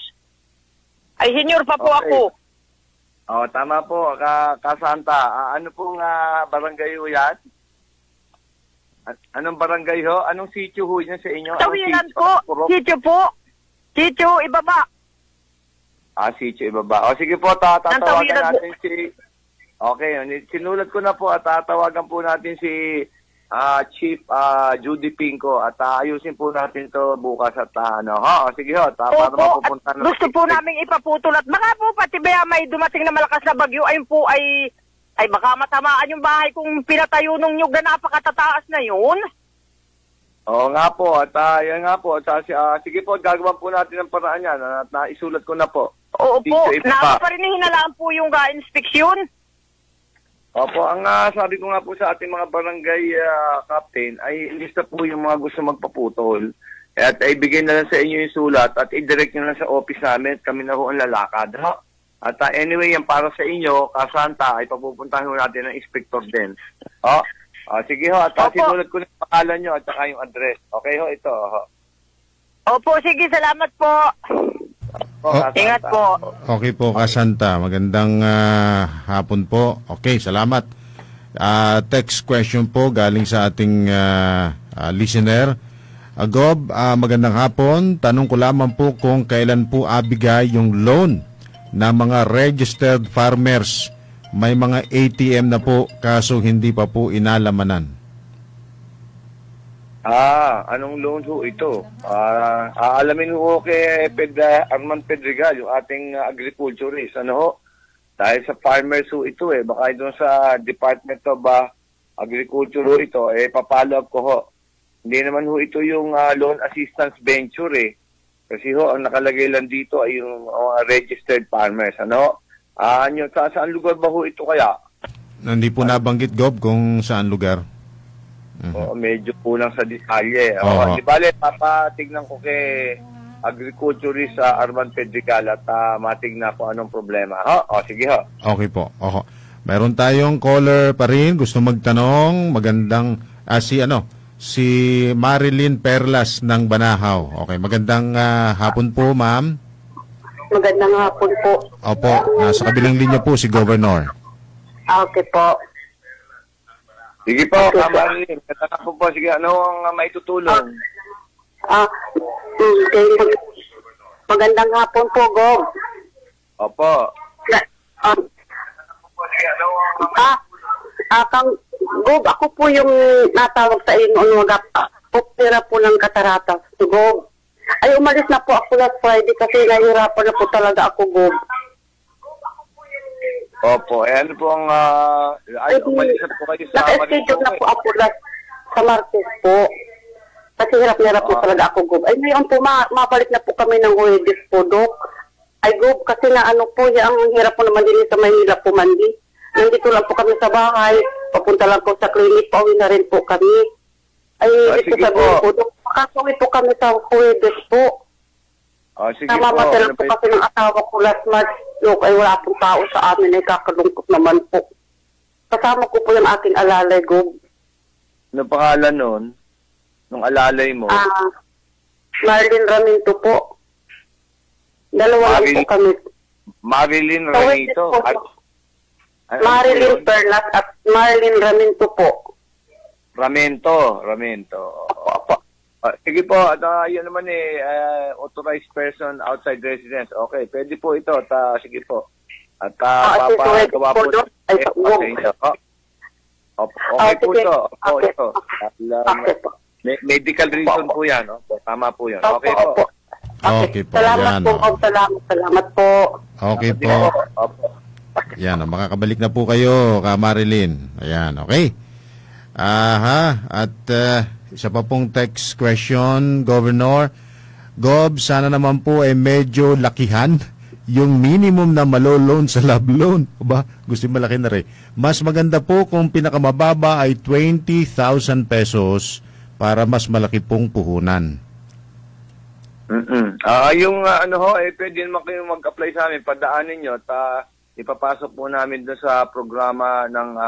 Ay senior pa po ako. Tama po, Kasanta. Ano pong barangay ho yan? Anong barangay ho? Anong sitio ho yan sa inyo? Tawiran po. Sitio po. Sitio Ibaba. Sitio Ibaba. Sige po, tatawagan natin si... Okay, sinulat ko na po at tatawagan po natin si Chief Judy Pinco at ayusin po natin to bukas at sige ho, para mapupunta na. Gusto po namin ipaputol at baka po pati ba may dumating na malakas na bagyo ayun po ay baka matamaan yung bahay kung pinatayo nung nyug na napakatataas na yun. Oo nga po at yan nga po. Sige po, gagawin po natin ang paraan yan at naisulat ko na po. Oo po, napaparinihin na lang po yung inspeksyon. Opo, ang sabi ko nga po sa ating mga barangay captain ay ilista po yung mga gusto magpaputol at ibigay na lang sa inyo yung sulat at i-direct nyo lang sa office namin at kami na ho ang lalakad. At anyway, yan para sa inyo, Kasanta, ay papupuntahin natin ng inspector din. Sige ho, at sinulat ko na yung pangalan nyo at saka yung address. Okay ho, ito. Opo, sige, salamat po. Ingat po. Okay po, Kasanta. Magandang hapon po. Okay, salamat. Text question po galing sa ating listener. Gob, magandang hapon. Tanong ko lamang po kung kailan po abigay yung loan na mga registered farmers. May mga ATM na po kaso hindi pa po inalamanan. Anong loan ho ito? Aalamin ho kay Arman Pedregal, yung ating agriculturist. Ano ho? Dahil sa farmers ho ito baka doon sa Department of Agriculture ho ito, papalo up ko ho. Hindi naman ho ito yung loan assistance venture Kasi ho, ang nakalagay lang dito ay yung registered farmers. Ano? Saan lugar ba ho ito kaya? Hindi po nabanggit, Gob, kung saan lugar. Medyo kulang sa detalye. Di bale, papatignan ko kay agriculturist Arman Pedregal at matignan ko anong problema. Sige ho. Okay po. Meron tayong caller pa rin. Gusto magtanong. Magandang, si Marilyn Perlas ng Banahaw. Okay, magandang hapon po, ma'am. Magandang hapon po. Opo, nasa kabilang linya po si Governor. Okay po. Sige po, Marilyn. Magandang po. Sige, ano ang maitutulong? Magandang hapon po, Gob. Opo. Kang Gob, ako po yung natawag sa inyo noong opera po ng Cataratas. Gob. Ay, umalis na po ako last Friday kasi nahihirapan na po talaga ako, Gob. Opo, ano po ang umalis na po kayo sa naka-schedule na po ako last sa Martes po. Kasi hirap po talaga ako, Gob. Ay, ngayon po, mabalik na po kami ng Huwebes po, Dok. Ay, Gob, kasi na ang hirap po naman din sa Maynila po, Mandi. Nandito lang po kami sa bahay. Papunta lang po sa clinic. Pauwi na rin po kami. Ay, dito sa po, Dok. Makasuwi po kami sa Huwebes po. Sige Namamatay lang po kasi ng asawa ko last March. Dok, ay wala pong tao sa amin. Ay kakalungkot naman po. Kasama ko po yung aking alalay, Gob. Ano pangalan nun? Nung alalay mo? Marilyn Raminto po. Dalawa lang po kami. Marilyn Raminto? Marilyn Perlas at Marilyn Raminto po. Raminto. Sige po, yun naman authorized person outside residence. Okay, pwede po ito. Sige po. At papagawa po. Okay po ito. Okay po. Medical reason po yan. Tama po yan. Okay po. Okay po. Salamat po. Salamat po. Okay po. Yan, makakabalik na po kayo, Ka Marilyn. Ayan, okay. At isa pa pong text question, Governor. Gob, sana naman po medyo lakihan yung minimum na malo-loan sa love loan. Gusto malaki na rin. Mas maganda po kung pinakamababa ay 20,000 pesos para mas malaki pong puhunan. Pwede naman kayo mag-apply sa amin. Padaanin nyo at ipapasok po namin doon sa programa ng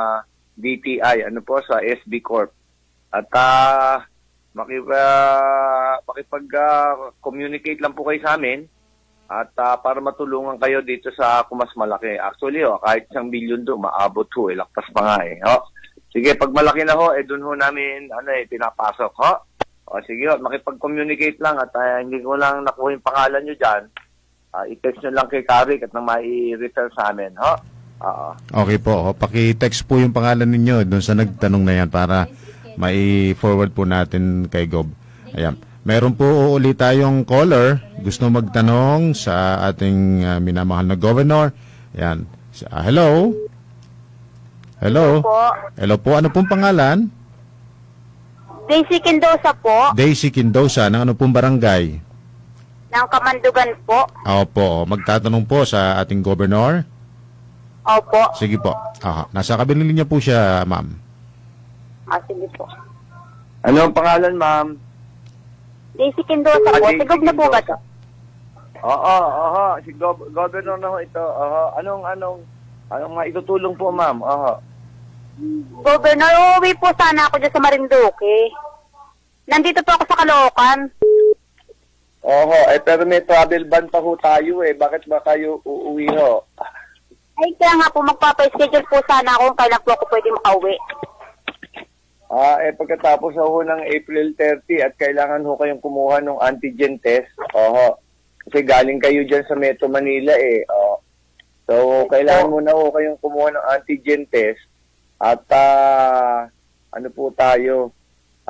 DTI, sa SB Corp. At makipag-communicate lang po kayo sa amin at para matulungan kayo dito sa kumas malaki. Actually, kahit 1 billion doon, maabot lakpas pa nga Sige, pag malaki na doon namin pinapasok sige makipag-communicate lang at hindi ko lang nakuha yung pangalan nyo dyan. I-text nyo lang kay Karik at nang mai-refer sa amin, Okay po. Paki-text po yung pangalan ninyo doon sa nagtanong na yan para mai-forward po natin kay Gob. Ayan. Meron po ulit tayong caller. Gusto magtanong sa ating minamahal na Governor. Ayan. Hello? Hello? Hello po. Ano pong pangalan? Daisy Quindosa po. Daisy Quindosa. Ng ano pong barangay? Ng Kamandugan po. Opo. Magtatanong po sa ating Governor. Opo. Sige po. Nasa kabilang linya po siya, ma'am. Sige po. Ano ang pangalan, ma'am? Daisy Quindosa po. Sigog na po ba ito? Oo. Si Governor na ito. Anong maitutulong po, ma'am? Governor, uuwi po sana ako dyan sa Marinduque. Nandito po ako sa Caloocan. Pero may travel ban pa tayo Bakit ba kayo uuwi Ay, kaya nga po, magpapa-schedule po sana ako kung kailan po ako pwede makauwi. Pagkatapos ng April 30 at kailangan kayong kumuha ng antigen test. Kasi galing kayo dyan sa Metro Manila So, kailangan muna kayong kumuha ng antigen test at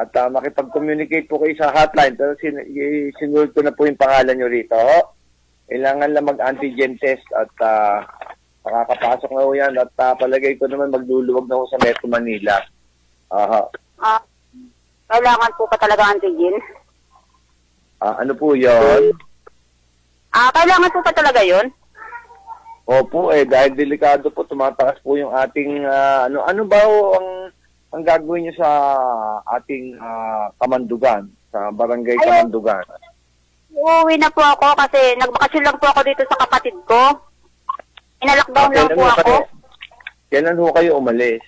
at makipag-communicate po kayo sa hotline. Pero sinunod ko na po yung pangalan nyo rito. Kailangan lang mag-antigen test at makakapasok na po yan at palagay ko naman magluluwag na po sa Metro Manila. Kailangan po pa talaga antigen? Ano po yun? Kailangan po pa talaga yun? Opo, dahil delikado po, tumataas po yung ating, ano ba ang gagawin niyo sa ating Kamandugan, sa Barangay Kamandugan? Uuwi na po ako kasi nagbakasyon lang po ako dito sa kapatid ko. Inalockdown lang po ako. Kailan ho kayo umalis?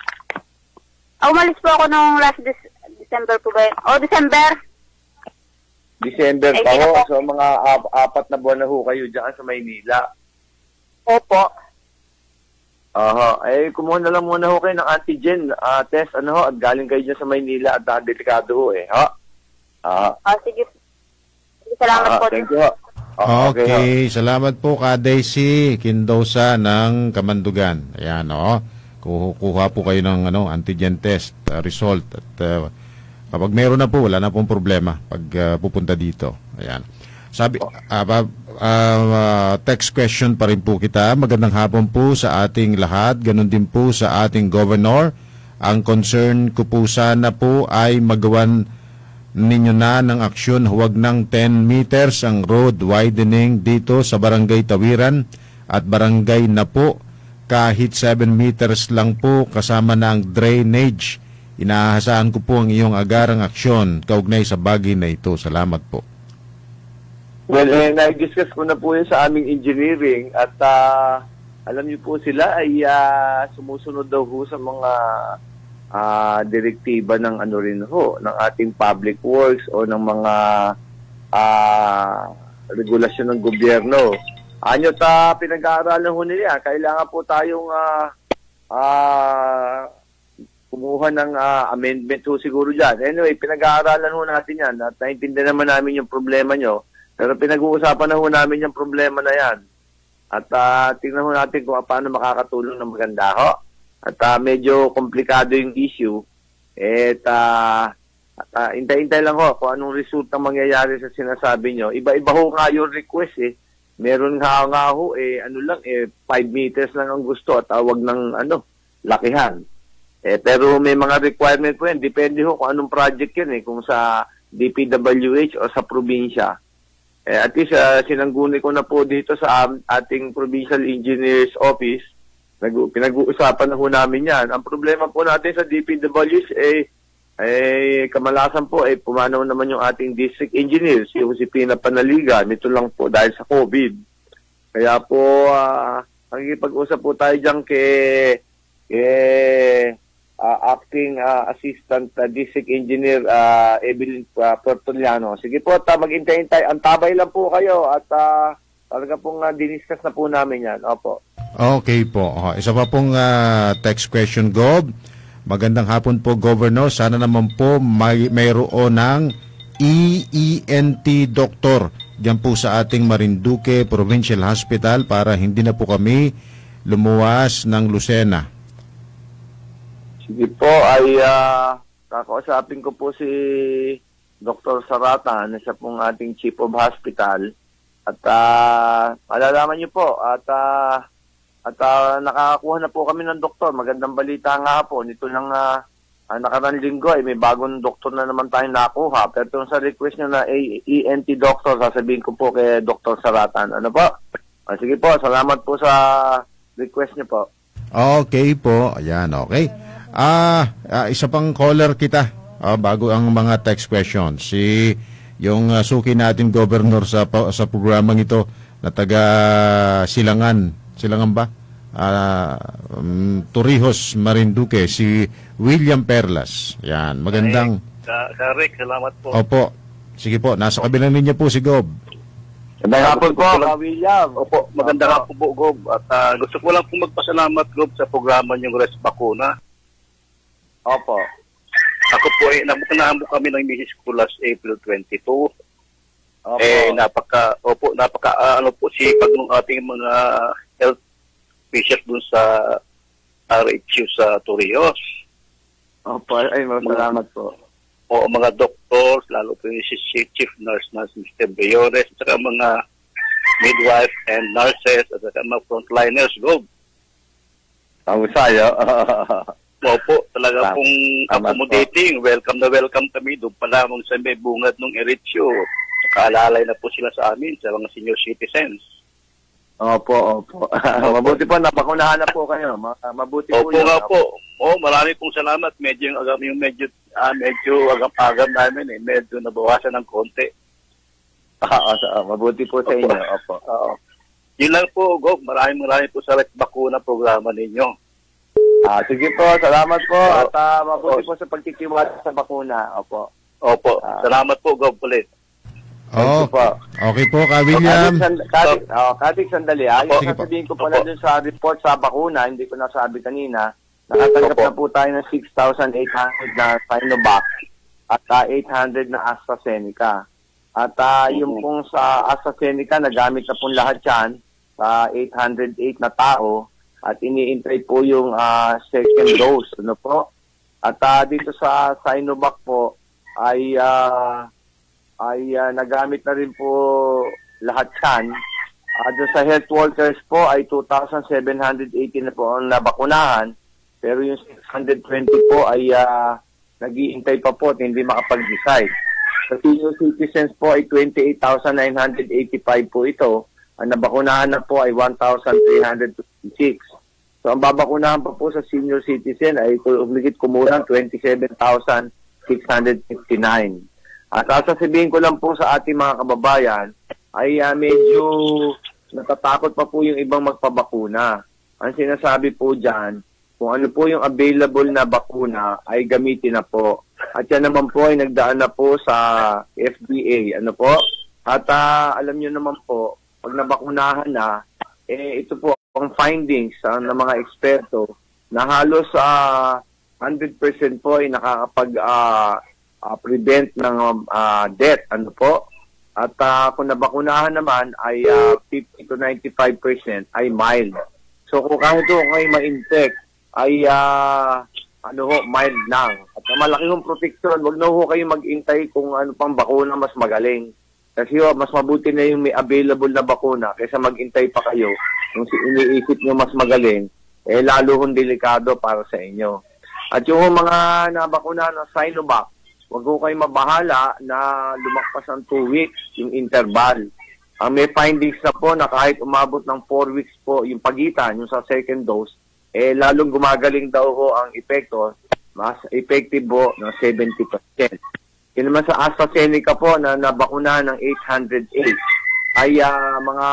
Umalis po ako nung last December po ba yun? December. December pa ho. So mga 4 na buwan na ho kayo dyan sa Maynila. Opo. Kumuha na lang muna ho kayo ng antigen test at galing kayo dyan sa Maynila at delikado ho Sige. Salamat po. Thank you ho. Okay, salamat po ka Daisy Kindosa ng Kamandugan. Ayan, kuha po kayo ng antigen test result at kapag meron na po, wala na pong problema pag pupunta dito. Ayan. Sabi, text question pa rin po kita. Magandang hapon po sa ating lahat. Ganon din po sa ating governor. Ang concern ko po sana po ay magawan ninyo na ng aksyon. Huwag ng 10 meters ang road widening dito sa Barangay Tawiran at Barangay na po. Kahit 7 meters lang po kasama na ang drainage. Inaasahan ko po ang iyong agarang aksyon kaugnay sa bagay na ito. Salamat po. Well, na-discuss ko na po yun sa aming engineering at alam niyo po sila ay sumusunod daw ho sa mga direktiba ng ng ating public works o ng mga regulasyon ng gobyerno. Pinag-aaralan ho nila. Kailangan po tayong kumuha ng amendment ho siguro dyan. Anyway, pinag-aaralan ho natin yan at naintindihan naman namin yung problema nyo. Pero pinag-uusapan na ho namin yung problema na yan. At tingnan ho natin kung paano makakatulong ng maganda ho. At medyo komplikado yung issue. Hintay-hintay lang ho kung anong result ang mangyayari sa sinasabi nyo. Iba-iba ho nga yung request Meron nga ho 5 meters lang ang gusto at wag ng lakihan. Pero may mga requirement po yan. Depende ho kung anong project yan kung sa DPWH o sa probinsya. At least sinangguni ko na po dito sa ating Provincial Engineers Office. Pinag-uusapan na ho namin yan. Ang problema po natin sa DPWH kamalasan po pumanaw naman yung ating district engineers, yung si Pina Panaliga. Nito lang po dahil sa COVID. Kaya po nakikipag-usap po tayo dyan acting assistant district engineer Evelyn Portoliano. Sige po, mag-intay-intay. Antabay lang po kayo at talaga pong diniscuss na po namin yan. Opo. Okay po. Isa pa pong text question, Gob. Magandang hapon po, Governor. Sana naman po mayroon ng EENT doctor diyan po sa ating Marinduque Provincial Hospital para hindi na po kami lumuwas ng Lucena. Sige po, ay kakausapin ko po si Dr. Sarata na siya pong ating Chief of Hospital at malalaman niyo po at nakakakuha na po kami ng doktor. Magandang balita nga po. Nito lang nakarang linggo may bagong doktor na naman tayong nakuha. Pero sa request niyo na ENT doctor, sasabihin ko po kay Dr. Saratan. Ano po? Sige po, salamat po sa request niyo po. Okay po. Ayan, okay. Isa pang caller kita bago ang mga text questions. Yung suki natin governor sa programang ito na taga Silangan ba? Torrijos, Marinduque, si William Perlas. Yan, magandang. Rick, salamat po. Opo. Sige po, nasa kabilang linya po si Gob. Magandang hapon po, William. Opo, magandang hapon po, Gob. At gusto ko lang po magpasalamat, Gob, sa programa niyong Rest Bakuna. Opo. Ako po nabukunahan po kami ng Mrs. Kulas April 22. Opo. Napaka sipag ng ating mga health officials dun sa RHU sa Torrijos. Opo, salamat po. o mga doctors, lalo po yung si Chief Nurse na si Mr. Bayores, at saka mga midwife and nurses, at saka mga frontliners, Gob. Ang usayo. Opo, talaga Tama. pong Tama accommodating. Welcome na welcome kami. Doon pa lamang sa may bungad ng Eritio. Nakaalalay na po sila sa amin, sa mga senior citizens. Opo. Mabuti po, napakunahan na po kayo. Mabuti po Opo nga po. Marami pong salamat. Medyo medyo agam-agam namin eh. Medyo nabawasan ng konti. Mabuti po sa inyo. Opo. Yun lang po, Gob. Maraming po sa bakuna programa ninyo. Sige po, salamat po. At mabuti po sa pagtitiwala sa bakuna. Opo. Salamat po, Gob, ulit. Thank you po. Okay po, Ka William. Katik, sandali. Yung Sige po. sasabihin ko pala dun sa report sa bakuna, hindi ko nasabi kanina, nakatanggap na po tayo ng 6,800 na Sinovac at 800 na AstraZeneca. At yung pong sa AstraZeneca, nagamit na pong lahat yan sa 808 na tao at iniintay po yung second dose. Ano po? At dito sa Sinovac po ay nagamit na rin po lahat yan. Doon sa health workers po ay 2,780 na po ang nabakunahan. Pero yung 620 po ay nag-iintay pa po at hindi makapag-decide. Sa senior citizens po ay 28,985 po ito. Ang nabakunahan na po ay 1,326. So ang babakunahan pa po sa senior citizen ay umigit kumurang 27,659. At sasabihin ko lang po sa ating mga kababayan ay medyo natatakot pa po yung ibang magpabakuna. Ang sinasabi po dyan, kung ano po yung available na bakuna ay gamitin na po. At yan naman po ay nagdaan na po sa FDA. Ano po? At alam nyo naman po, pag nabakunahan na, ito po ang findings ng mga eksperto na halos 100% po ay nakakapag-prevent ng death. Ano po? At kung nabakunahan naman ay 50 to 95% ay mild. So kung kahit po kayo ma-infect ay mild lang. At malaki yung protection, wag na ho kayo mag-intay kung ano pang bakuna mas magaling. Kasi mas mabuti na yung may available na bakuna kaysa mag-intay pa kayo kung iniisip nyo mas magaling, lalo hong delikado para sa inyo. At yung mga nabakuna ng Sinovac, wag ho kayo mabahala na lumakpas ng 2 weeks yung interval. May findings na po na kahit umabot ng 4 weeks po yung pagitan, yung sa second dose, lalong gumagaling daw ho ang epekto, mas effective po ng 70%. Yun naman sa AstraZeneca po na nabakunahan ng 808 ay mga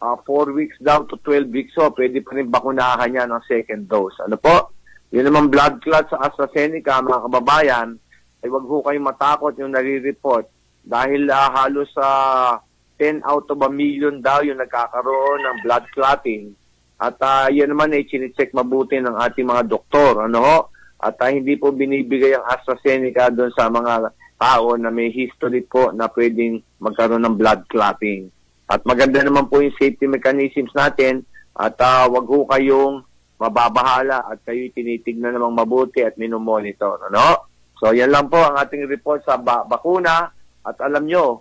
4 weeks down to 12 weeks pwede pa rin bakunahan niya ng second dose. Ano po? Yun naman blood clot sa AstraZeneca, mga kababayan, ay wag ho kayong matakot yung nare-report dahil halos 10 out of a million daw yung nagkakaroon ng blood clotting. At yan naman ay chine-check mabuti ng ating mga doktor. Ano ho? At hindi po binibigay ang AstraZeneca doon sa mga tao na may history po na pwedeng magkaroon ng blood clotting. At maganda naman po yung safety mechanisms natin at wag ho kayong mababahala at kayo tinitignan namang mabuti at minomonitor. Ano? So yan lang po ang ating report sa bakuna. At alam nyo,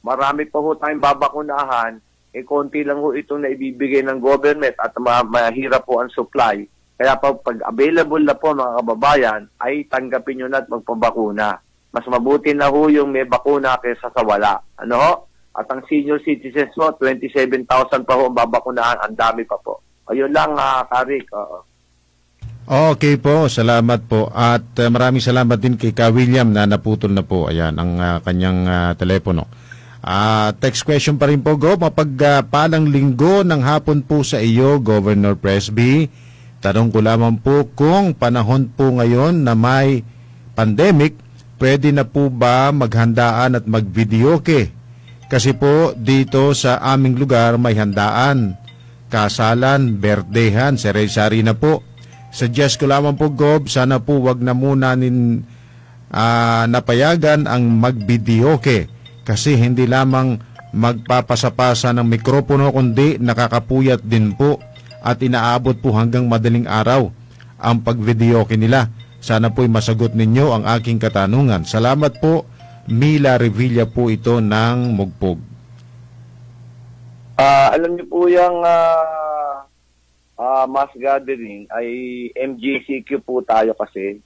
marami pa ho tayong babakunahan. Konti lang ho itong na ibibigay ng government at mahirap po ang supply. Kaya pag available na po mga kababayan, ay tanggapin nyo na at magpabakuna. Mas mabuti na ho yung may bakuna kaysa sa wala. Ano ho? At ang senior citizens mo, 27,000 pa ho ang babakunahan. Ang dami pa po. Ayun lang, Karik. Okay po, salamat po. At maraming salamat din kay Ka William na naputol na po. Ayan, ang kanyang telepono. Text question pa rin po, Go. Mapagpalang linggo ng hapon po sa iyo, Governor Presby. Tanong ko lamang po kung panahon po ngayon na may pandemic, pwede na po ba maghandaan at magvideoke? Kasi po dito sa aming lugar may handaan, kasalan, birthdayan, sari-sari na po. Suggest ko lamang po, Gob, sana po wag na muna napayagan ang magvideoke. Kasi hindi lamang magpapasapasa ng mikropono kundi nakakapuyat din po at inaabot po hanggang madaling araw ang pagvideoke nila. sana po'y masagot ninyo ang aking katanungan. Salamat po. Mila Revilla po ito ng Mugpog. Alam niyo po yung mass gathering ay MJCQ po tayo kasi.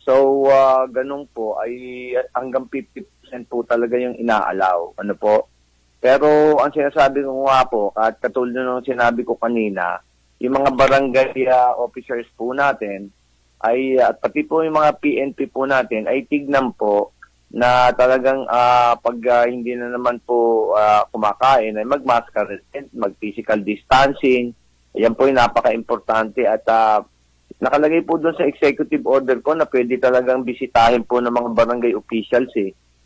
So, ganun po ay hanggang 50% po talaga yung inaalaw. Ano po? Pero ang sinasabi ko nga po, at katulad ng sinabi ko kanina, yung mga barangay officers po natin, ay at pati po yung mga PNP po natin, ay tignan po na talagang pag hindi na naman po kumakain, ay mag-mask resist, mag-physical distancing. Yan po yung napaka-importante at nakalagay po doon sa executive order ko na pwede talagang bisitahin po ng mga barangay officials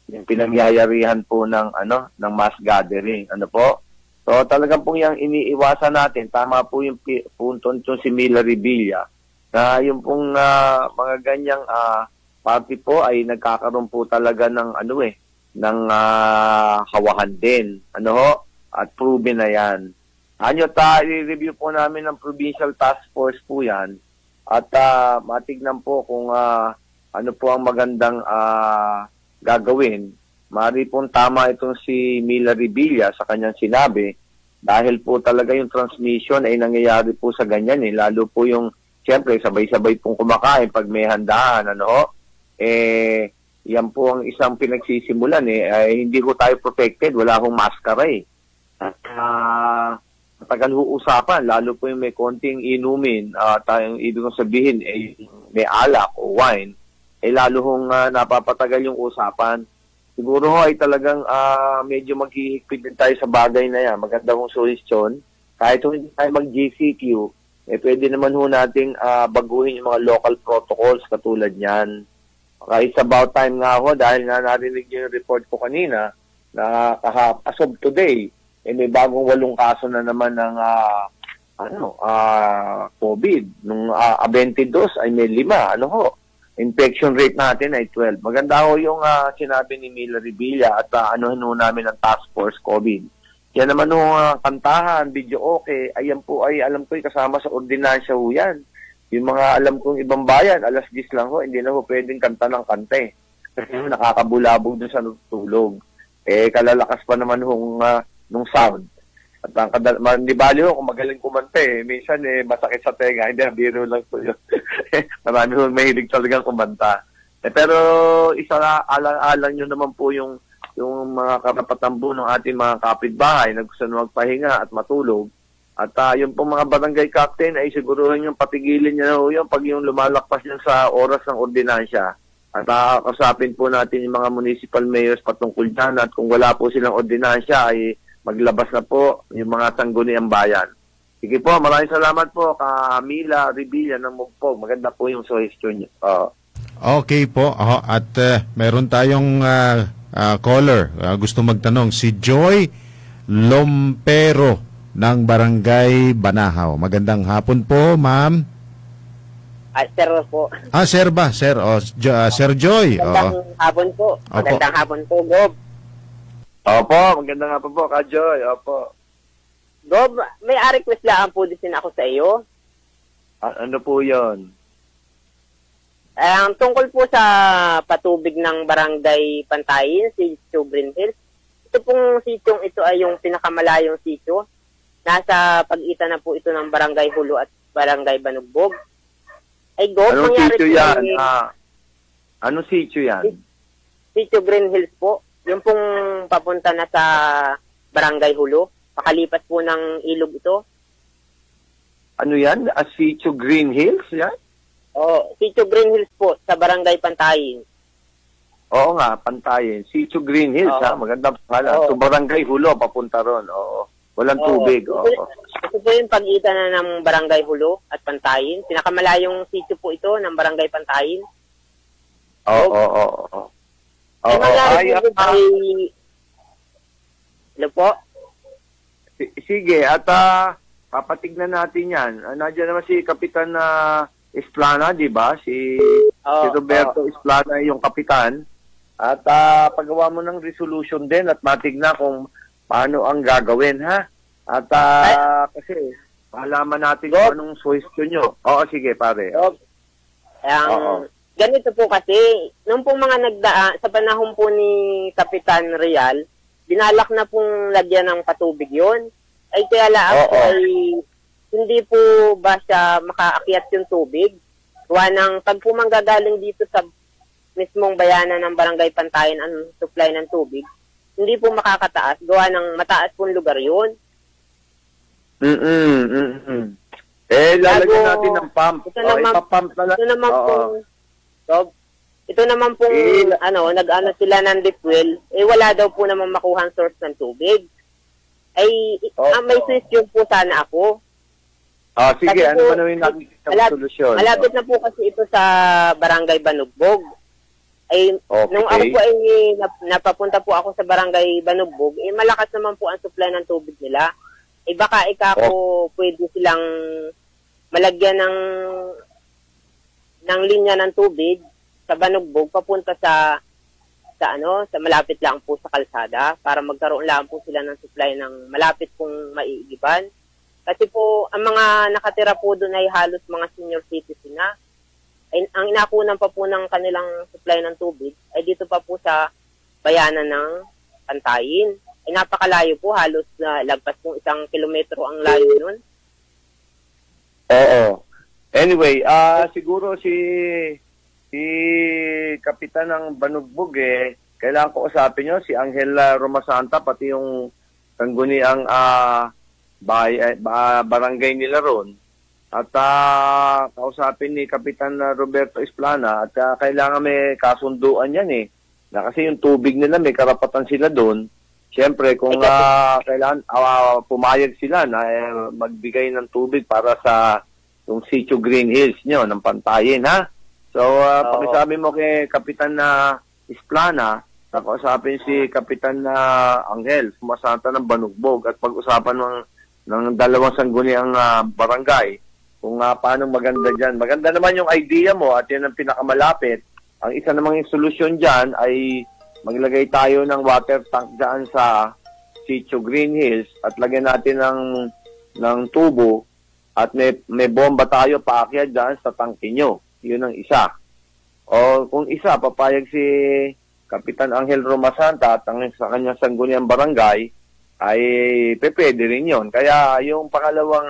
yung pinagyayarihan po ng ng mass gathering. Ano po? So talagang po yung iniiwasan natin, tama po yung punto nito si Mila Revilla, na yung pong mga ganyang party po ay nagkakaroon po talaga ng ng hawahan din. Ano ho? At proven na yan. I-review po namin ng Provincial Task Force po yan at matignan po kung ano po ang magandang gagawin. Mari pong tama itong si Mila Revilla sa kanyang sinabi dahil po talaga yung transmission ay nangyayari po sa ganyan lalo po yung siyempre sabay-sabay pong kumakain pag may handaan yan po ang isang pinagsisimulan ay hindi ko tayo protected, wala akong maskara at matagal usapan lalo po yung may konting inumin tayong ibig kong sabihin may alak o wine lalo hong napapatagal yung usapan. Siguro ay talagang medyo maghihigpit din tayo sa bagay na yan. Maganda hong solusyon. Kahit hindi tayo mag-GCQ, pwede naman ho nating baguhin yung mga local protocols katulad yan. It's about time nga ho dahil nga narinig yung report ko kanina na as of today, may bagong 8 kaso na naman ng COVID. Nung 22 ay may 5. Infection rate natin ay 12. Maganda ho yung sinabi ni Mila Revilla at anuhin ho namin ang task force COVID. Yan naman ho kantahan, video okay, ayan po ay alam ko kasama sa ordinansya ho yan. Yung mga alam kong ibang bayan, alas 10 lang ho, hindi na ho pwedeng kanta ng kante. Kasi nakakabulabog dun sa tulog. Kalalakas pa naman hong nung sound. At di bali ho, kung magaling kumante, minsan masakit sa tenga, hindi, biro lang po yun. Marami ho mahilig talagang kumanta. Pero isa alang nyo naman po yung mga karapatambo ng ating mga kapitbahay na gusto na magpahinga at matulog. At yung pong mga barangay captain ay siguruhin yung patigilin niya na ho yun pag yung lumalakpas niya sa oras ng ordinansya. At kasapin po natin yung mga municipal mayors patungkol dyan at kung wala po silang ordinansya ay maglabas na po yung mga sangguniang bayan. Sige po, maraming salamat po Mila Revilla ng Mugpog. Maganda po yung suggestion niyo. Okay po. At meron tayong caller. Gusto magtanong. Si Joy Lompero ng Barangay Banahaw. Magandang hapon po, ma'am. Sir po. Sir ba? Sir, Sir Joy. Magandang hapon po. Magandang hapon po, Gob. Opo, maganda nga po, Ka-Joy. Opo. Gob, may request lang po din ako sa iyo. Ano po yun? Tungkol po sa patubig ng Barangay Pantayin, si Green Hills. Ito pong sityong ito ay yung pinakamalayong sityo. Nasa pagitan na po ito ng Barangay Hulo at Barangay Banugbog. Ay, Gob, anong sityo yan? Anong sityo yan? Sityo Green Hills po. Yung pong papunta na sa Barangay Hulo. Pakalipas po ng ilog ito. Ano yan? Sitio Green Hills yan? Sitio Green Hills po sa Barangay Pantayin. Oo nga, Pantayin. Sitio Green Hills magandang pangalan. So Barangay Hulo, papunta ron. Oo. Walang tubig. Ito po yung pagitan na ng Barangay Hulo at Pantayin. Pinakamalayong sitio po ito ng Barangay Pantayin. Oo. Ano po? Sige, at papatignan natin yan. Nandiyan naman si Kapitan Esplana, di ba? Si Roberto Esplana yung kapitan. At paggawa mo ng resolution din at matignan kung paano ang gagawin, ha? At kasi malaman natin kung anong suggestion nyo. Oo, sige, pare. Ganito po kasi, nung pong mga nagdaan, sa panahon po ni Kapitan Real, binalak na pong lagyan ng patubig yon. Ay kaya lang po ay hindi po ba siya makaakyat yung tubig? Gawa ng pag po manggagaling dito sa mismong bayanan ng Barangay Pantayin ang supply ng tubig, hindi po makakataas. Gawa ng mataas pong lugar yun. Lalagyan natin ng pump. Ipapump na lang. Ito naman pong, nag-ano sila ng deep well, wala daw po naman makuhang source ng tubig. May question po sana ako. Sige, kasi ano po, man yung nakikita solusyon? Malapit na po kasi ito sa Barangay Banugbog. Nung ako po napapunta po ako sa Barangay Banugbog, malakas naman po ang supply ng tubig nila. Baka pwede silang malagyan ng linya ng tubig sa Banugbog papunta sa malapit lang po sa kalsada para magkaroon lang po sila ng supply ng malapit pong maiigiban. Kasi po, ang mga nakatira po doon ay halos mga senior citizen na. Ang inakunan pa po ng kanilang supply ng tubig ay dito pa po sa bayanan ng Pantayin. Napakalayo po, halos na lagpas pong 1 kilometro ang layo nun. Oo. Anyway, siguro si Kapitan ng Banugbog kailangan ko usapin nyo si Angel Romasanta pati yung sangguniang barangay nila ron at kausapin ni Kapitan Roberto Esplana at kailangan may kasunduan yan na kasi yung tubig nila may karapatan sila doon. Siyempre kung kailangan pumayag sila na magbigay ng tubig para sa yung Sitio Green Hills nyo ng Pantayin, ha? So, pakisabi mo kay Kapitan Esplana, nakausapin si Kapitan Angel, sumasanta ng Banugbog, at pag-usapan ng dalawang sangguniang barangay kung paano maganda dyan. Maganda naman yung idea mo at yan ang pinakamalapit. Ang isa namang yung solusyon dyan ay maglagay tayo ng water tank dyan sa Sitio Green Hills at lagyan natin ng tubo at may bomba tayo paakyat dyan sa tangke nyo. Yun ang isa. O kung isa, papayag si Kapitan Angel Romasanta at sa kanyang sangguniang barangay, ay pwede rin yun. Kaya yung pangalawang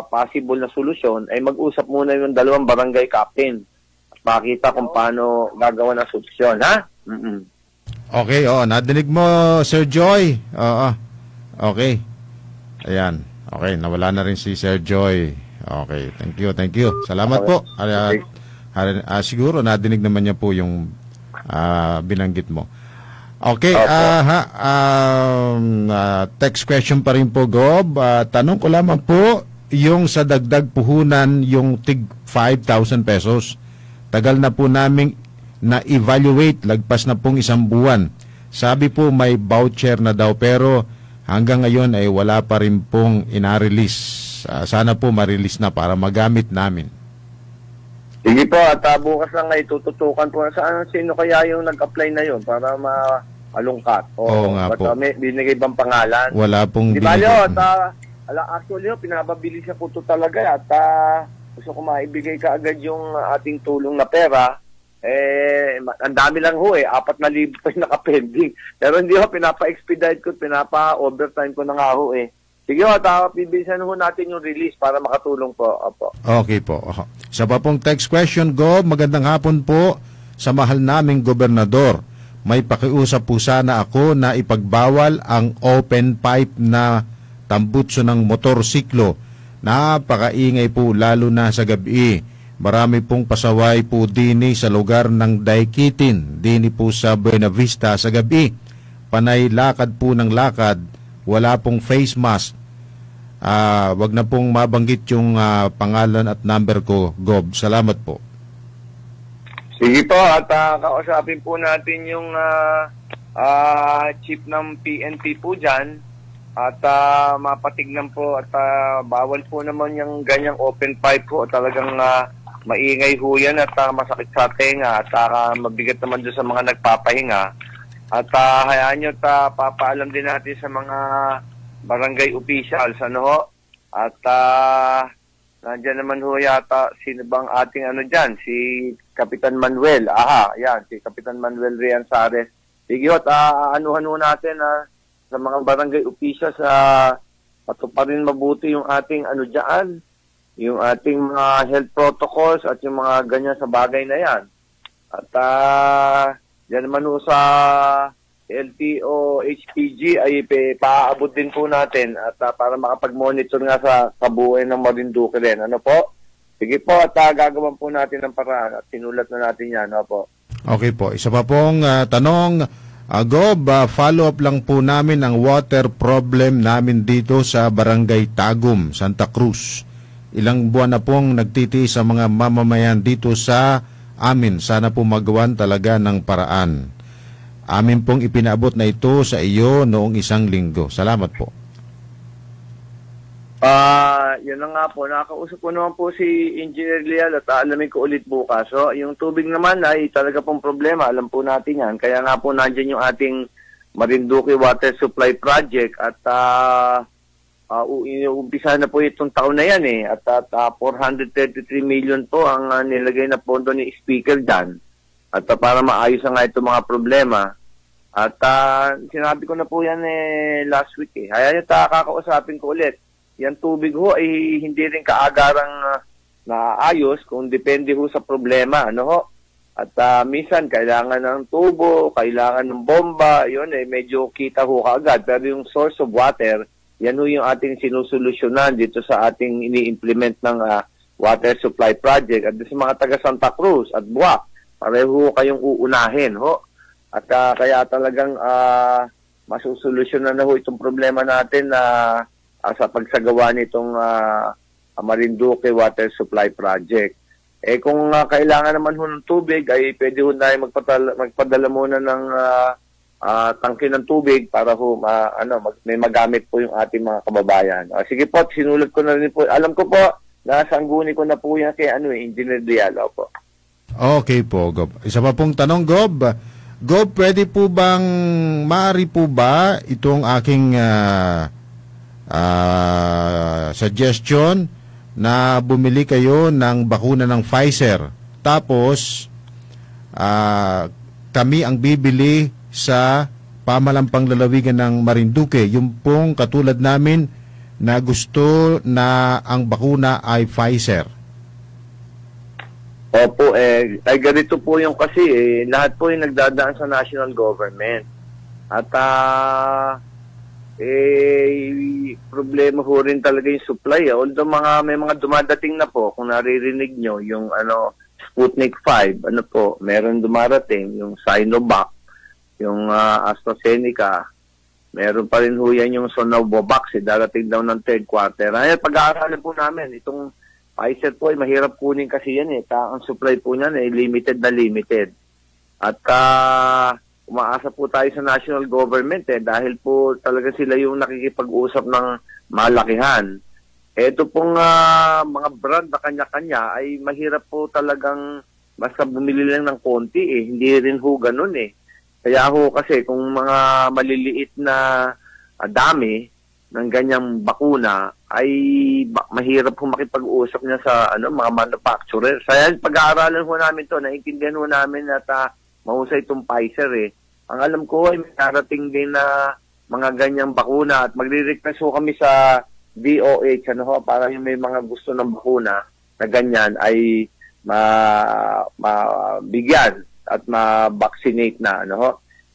possible na solusyon ay mag-usap muna yung dalawang barangay captain at makita kung paano gagawa ng solusyon, ha? Okay, nadinig mo, Sir Joy. Okay. Ayan. Okay, nawala na rin si Sir Joy. Okay, thank you. Salamat po. Siguro nadinig naman niya po yung binanggit mo. Okay, text question pa rin po, Gob. Tanong ko lamang po, yung sa dagdag puhunan, yung tig 5,000 pesos. Tagal na po namin na-evaluate, lagpas na pong 1 buwan. Sabi po may voucher na daw, pero hanggang ngayon ay wala pa rin pong ina-release. Sana po ma-release na para magamit namin. Sige po, at bukas lang ay tututukan po sino kaya yung nag-apply na yun para malungkat. Oo nga po. May binigay bang pangalan? Wala pong binigay. Actually, pinababili siya po ito talaga at gusto ko maibigay kaagad yung ating tulong na pera. Ang dami lang 4,000 pa yung nakapending. Pero hindi ho, pinapa-expedite ko, pinapa-overtime ko na nga ho Sige ho, pibilisan ho natin yung release para makatulong po. Opo. Okay po. Sa pa pong text question, Gob, magandang hapon po sa mahal naming gobernador. May pakiusap po sana ako na ipagbawal ang open pipe na tambutso ng motorsiklo. Napakaingay po lalo na sa gabi. Marami pong pasaway po dini sa lugar ng Daikitin, dini po sa Buena Vista sa gabi. Panay lakad po ng lakad, wala pong face mask. Wag na pong mabanggit yung pangalan at number ko, Gob. Salamat po. Sige po, at kausapin po natin yung chief ng PNP po dyan at mapatignan po at bawal po naman yung ganyang open pipe po. Talagang maingay ho yan at masakit sa tenga at mabigat naman doon sa mga nagpapahinga. At hayaan nyo at papaalam din natin sa mga barangay officials, at Nandiyan naman ho yata, sino bang ating ano dyan? Si Kapitan Manuel. Aha, yan, si Kapitan Manuel Rianzares. Sige ho, anuhan ho natin sa mga barangay officials patuparin mabuti yung ating ano dyan, yung ating mga health protocols at yung mga ganyan sa bagay na yan. At dyan naman ho sa LTO, HPG ay paaabot din po natin at para makapag-monitor nga sa kabuuan ng Marinduque rin. Ano po? Sige po at gagawan po natin ng paraan at sinulat na natin yan. Ano po? Okay po. Isa pa pong tanong, Gob, follow-up lang po namin ang water problem namin dito sa Barangay Tagum, Santa Cruz. Ilang buwan na pong nagtitiis sa mga mamamayan dito sa amin. Sana po magawan talaga ng paraan. Amin pong ipinaabot na ito sa iyo noong 1 linggo. Salamat po. Yun na nga po. Nakakausap ko naman po si Engineer Leal at alamin ko ulit bukas. So, yung tubig naman ay talaga pong problema. Alam po natin yan. Kaya nga po nandiyan yung ating Marinduque Water Supply Project at inuumpisa na po itong taon na yan eh. At 433 million po ang nilagay na pondo ni Speaker dyan. At para maayos na nga itong mga problema. At sinabi ko na po yan last week eh. Kaya yung kakausapin ko ulit. Yan tubig ho ay hindi rin kaagarang naayos kung depende ho sa problema. Ano ho? At minsan kailangan ng tubo, kailangan ng bomba. Yun medyo kita ho kaagad. Pero yung source of water, yan ho yung ating sinusolusyonan dito sa ating ini-implement ng water supply project. At sa mga taga Santa Cruz at Buwak, pareho kayong uunahin ho. At kaya talagang masusolusyonan na ho itong problema natin na sa pagsagawa nitong Marinduque Water Supply Project. Kung kailangan naman ho ng tubig, ay pwede ho tayo magpadala muna ng tangke ng tubig para ho may magamit po yung ating mga kababayan. Sige po, sinulat ko na rin po. Alam ko po, nasangguni ko na po yan kay Engineer Dialo po. Okay po, Gob. Isa pa pong tanong, Gob. Gob, pwede po bang, maaari po ba itong aking suggestion na bumili kayo ng bakuna ng Pfizer? Tapos, kami ang bibili sa pamalampang lalawigan ng Marinduque. Yung pong katulad namin na gusto na ang bakuna ay Pfizer. Opo, ay ganito po yung kasi lahat po yung nagdadaan sa national government. At problema ho rin talaga yung supply. Although may mga dumadating na po, kung naririnig nyo, yung Sputnik 5, meron dumarating, yung Sinovac, yung AstraZeneca, meron pa rin ho yan yung Sonovovax, darating daw ng third quarter. Ay, pag-aaralan po namin, itong Pfizer po ay mahirap kunin kasi yan ang supply po niyan limited na limited. At umaasa po tayo sa national government dahil po talaga sila yung nakikipag-usap ng malakihan. Ito pong mga brand na kanya-kanya ay mahirap po talagang basta bumili lang ng konti hindi rin ho ganun Kaya ho kasi kung mga maliliit na dami ng ganyang bakuna ay mahirap po makipag-usap niya sa mga manufacturer. Kaya pag-aaralan ho namin to, naiintindihan ho namin at mahusay itong Pfizer Ang alam ko ay may narating din na mga ganyang bakuna at magre-request ho kami sa DOH para yung may mga gusto ng bakuna na ganyan ay mabigyan at ma-vaccinate na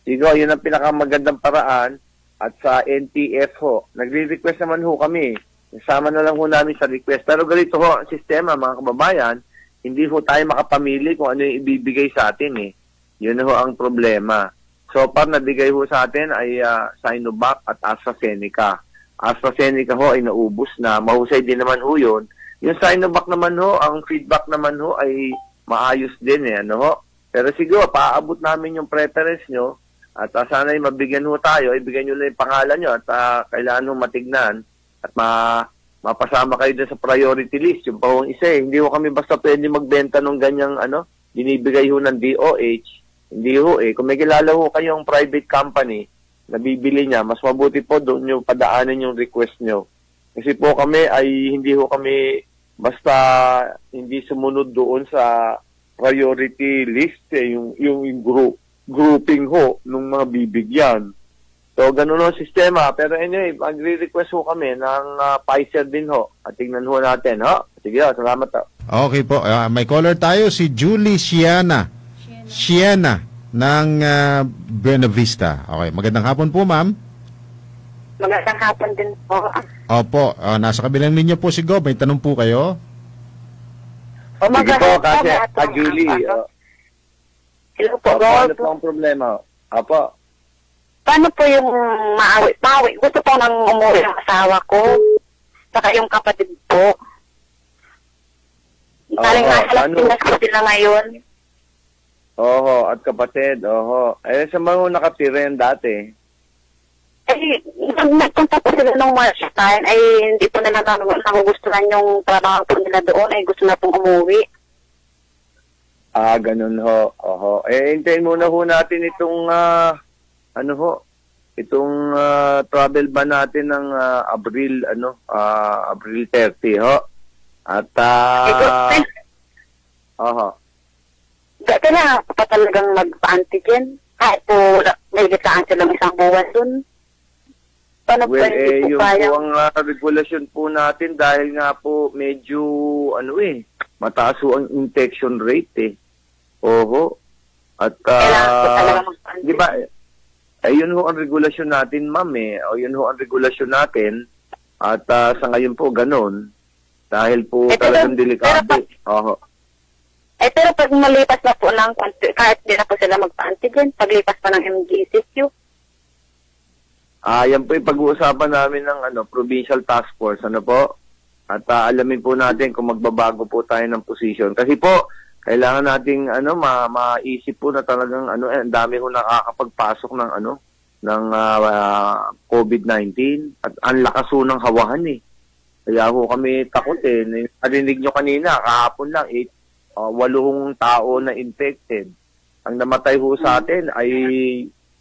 Siguro yun ang pinakamagandang paraan. At sa NTF nagre-request naman ho kami. Kasama na lang ho namin sa request. Pero ganito ang sistema, mga kababayan, hindi ho tayo makapamili kung ano yung ibibigay sa atin Yun ho ang problema. So far, nabigay ho sa atin ay Sinovac at AstraZeneca. AstraZeneca ay naubos na. Mahusay din naman ho yun. Yung Sinovac naman ang feedback naman ay maayos din Pero siguro, paabot namin yung preference nyo. At sana ay mabigyan ho tayo, ibigyan nyo lang yung pangalan nyo at kailangan ho matignan at mapasama kayo din sa priority list. Yung pa isa hindi ho kami basta pwede magbenta ng ganyang binibigay ho ng DOH. Hindi ho Kung may kilala ho kayong private company na bibili niya, mas mabuti po doon nyo padaanin yung request nyo. Kasi po kami ay hindi ho kami basta hindi sumunod doon sa priority list yung grouping ho nung mga bibigyan. So ganun ang sistema. Pero anyway, magre-request ho kami ng Pfizer din ho. At tingnan ho natin ho. Sige ho, salamat ho. Okay po. May caller tayo, si Julie Siena ng Buena Vista. Okay, magandang hapon po, ma'am. Magandang hapon din po. Opo, nasa kabilang linya po si Gob. May tanong po kayo? Sige po, kasi Julie. Hello po, Ano po ang problema? Apo. Paano po yung maawi? Gusto po nang umuwi ang asawa ko. Saka yung kapatid po. Taling nasa Pinas po sila ngayon. Oho, at kapatid, oho. Sa mga nakatirin dati? Nagpunta po sila nung March time, hindi po nila nagugustuhan yung trabaho po nila doon, gusto na pong umuwi. Ganun ho. Oho. Hintayin muna ho natin itong, itong travel ban natin ng Abril 30, ho. At, kailangan pa talagang magpa-antigen. Kahit po may gitaan silang isang buwan dun. Paano po yung po ang regulasyon po natin dahil nga po medyo, mataas po ang infection rate Oho. At, di ba, yun ho ang regulasyon natin, ma'am O yun ho ang regulasyon natin. At sa ngayon po, ganun. Dahil po talagang delikado. Oho. Pero pag malipas na po ng, kahit di na po sila magpa-antigen, paglipas pa ng MGCQ. Yan po yung pag-uusapan namin ng Provincial Task Force, po? At alamin po natin kung magbabago po tayo ng position. Kasi po, kailangan nating maisip po na talagang ang dami ho nakakapagpasok ng COVID-19 at ang lakas ho ng hawahan Kaya ho kami takot Narinig nyo kanina, kahapon lang 8 tao na infected. Ang namatay ho sa atin ay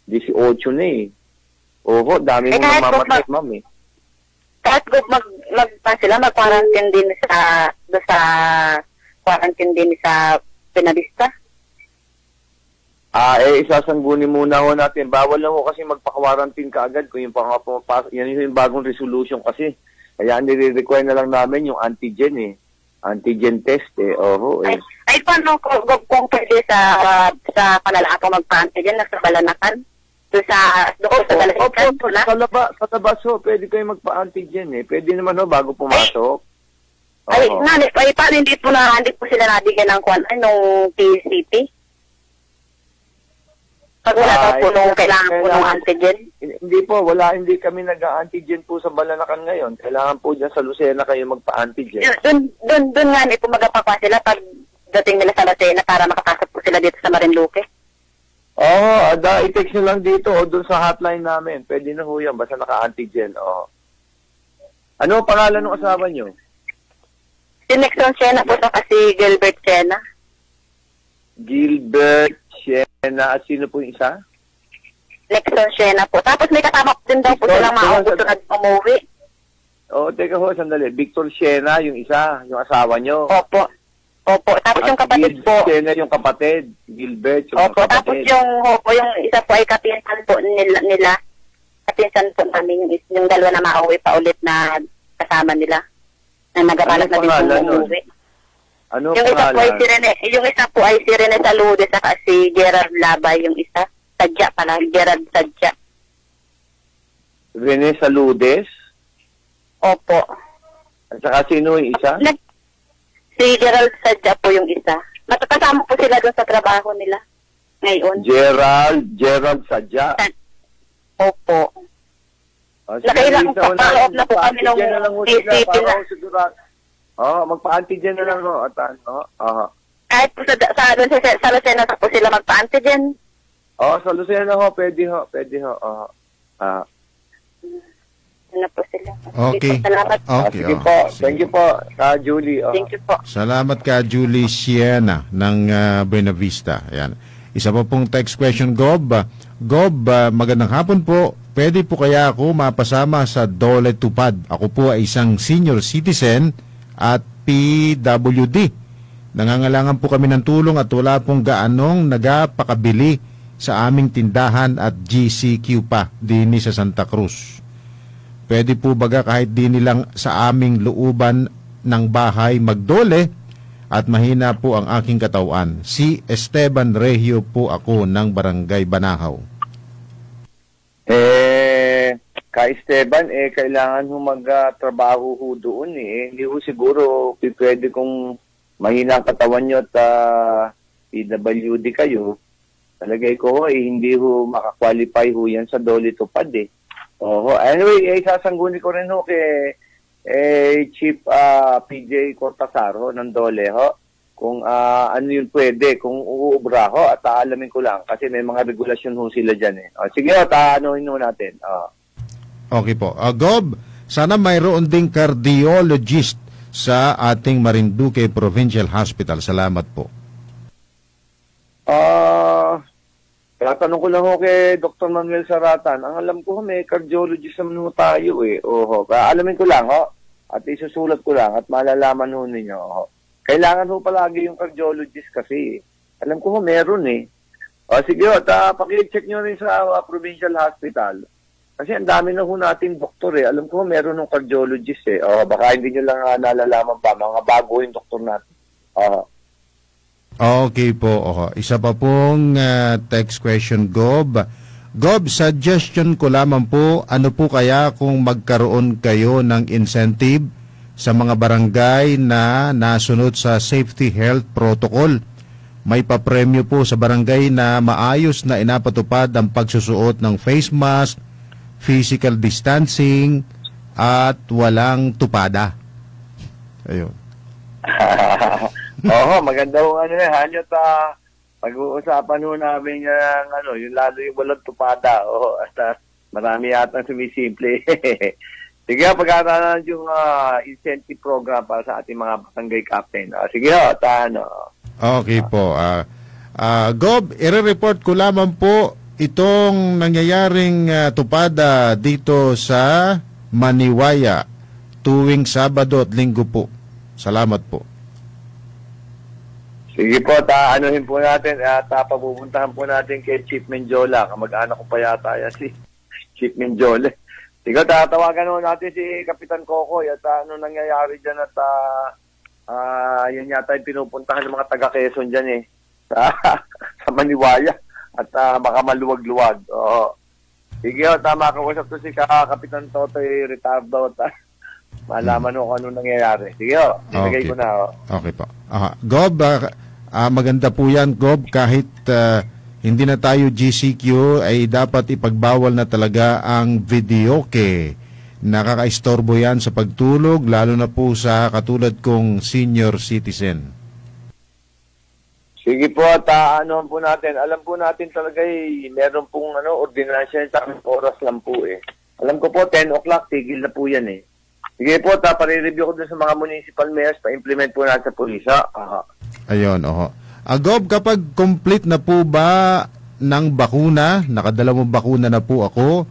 18 na Oho, dami mo namamatay, ma'am Kahit mag-quarantine din sa quarantine din sa Pinabista? Isasanggunin muna ho natin. Bawal lang ho kasi magpa-quarantine kaagad kung yung pumapasok. Yan yung bagong resolution kasi. Kaya nire-require na lang namin yung antigen Antigen test Oho paano kung pwede sa panalaka magpa-antigen sa Balanakan? Doon sa Balanakan? Sa labas ho, pwede kayo magpa-antigen Pwede naman ho bago pumasok. Paano hindi po sila nabigyan ng PCP? Pag wala daw po nung kailangan po ng antigen? Hindi po, hindi kami nag-antigen po sa Balanakan ngayon. Kailangan po dyan sa Lucena kayo magpa-antigen. Doon nga po magpapakwa sila pag dating nila sa Lucena para makapasok po sila dito sa Marinduque. I-text nyo lang dito o doon sa hotline namin. Pwede na ho yan, basta naka-antigen. Ano ang pangalan ng asawa nyo? Si Nexon Siena po si Gilbert Siena. Gilbert Siena. At sino po yung isa? Nexon Siena po. Tapos may kasama po din daw po silang maugusto na umuwi. Teka ho, sandali. Victor Siena, yung isa, yung asawa nyo. Opo. Tapos yung kapatid po. Siena yung kapatid. Gilbert yung kapatid. Tapos yung isa po ay kapinsan po nila. Kapinsan po namin yung dalawa na mauwi pa ulit na kasama nila. Na nagabalak na din po umuwi. Ano yung isa po ay si Rene Salude saka si Gerard Labay yung isa. Sadya pala, Gerard Sadya. Rene Saludes? Opo. At saka sino yung isa? Si Gerald Sadya po yung isa. Kasama po sila doon sa trabaho nila ngayon. Gerald Sadya? Opo. Nakailang pa-follow-up na po kami nung PCP na. Magpa-antigen na lang ho. Kahit po sa Lucena po sila magpa-antigen. Sa Lucena ho, pwede ho. Ano po sila. Okay. Salamat. Okay. Sige po. Thank you po, Ka Julie. Thank you po. Salamat Ka Julie Siena ng Buena Vista. Ayan. Isa pa pong text question, Gob. Magandang hapon po. Pwede po kaya ako mapasama sa Dole Tupad? Ako po ay isang senior citizen at PWD. Nangangailangan po kami ng tulong at wala pong gaanong nagapakabili sa aming tindahan at GCQ pa dini sa Santa Cruz. Pwede po baga kahit di nilang sa aming looban ng bahay magdole at mahina po ang aking katawan. Si Esteban Regio po ako ng Barangay Banahaw. Ka Esteban, kailangan ho magtrabaho ho doon Hindi ho siguro pwede kung mahina ang katawan nyo at PWD kayo. Talagay ko hindi ho makakwalify ho yan sa Dole Tupad Anyway, sasangguni ko rin ho kay Chief PJ Cortazar ng Dole kung ano yun pwede, kung uubra at aalamin ko lang kasi may mga regulasyon ho sila dyan Sige anuhin ho natin. Okay po. Gob, sana mayroon ding cardiologist sa ating Marinduque Provincial Hospital. Salamat po. Tatanong ko lang kay Dr. Manuel Saratan. Ang alam ko may cardiologist naman tayo alamin ko lang at isusulat ko lang at malalaman ho ninyo. Kailangan ho palagi yung cardiologist kasi. Alam ko meron Sige paki-check nyo rin sa Provincial Hospital. Kasi ang dami na ho natin doktor Alam ko meron ng cardiologist baka hindi nyo lang nalalaman pa. Mga bago yung doktor natin. Okay po. Isa pa pong text question, Gob. Gob, suggestion ko lamang po, ano po kaya kung magkaroon kayo ng incentive sa mga barangay na nasunod sa safety health protocol? May papremyo po sa barangay na maayos na inapatupad ang pagsusuot ng face mask, physical distancing, at walang tupada. Ayun. Maganda ho Hanyot, pag-uusapan ho namin yung lalo yung walang tupada. At marami yata sumisimple. Sige pag-aaralan yung incentive program para sa ating mga barangay captain. Sige Okay po. Gob, i-report ko lamang po itong nangyayaring tupada dito sa Maniwaya tuwing Sabado at Linggo po. Salamat po. Sige po, anuhin po natin at papupuntahan po natin kay Chief Menjola. Kamag-anak ko pa yata yan si Chief Menjola. Sige, tatawagan ho natin si Kapitan Kokoy at ano nangyayari dyan at yan yata yung pinupuntahan ng mga taga-Quezon dyan sa Maniwaya. At baka maluwag-luwag. Sige, tama ka. Usap to si Kapitan Totoy Ritardo at malaman ko anong nangyayari. Sige, ibigay ko na. Okay po. Gob, maganda po yan, Gob. Kahit hindi na tayo GCQ, ay dapat ipagbawal na talaga ang videoke. Nakakaistorbo yan sa pagtulog, lalo na po sa katulad kong senior citizen. Sige po, ano po natin. Alam po natin talaga meron pong ordinasyon sa oras lang po Alam ko po 10 o'clock tigil na po yan Sige po, pare-review ko dun sa mga municipal mayors, pa-implement po natin sa pulisa. Ayun, Gob, kapag complete na po ba ng bakuna, nakadalawang bakuna na po ako,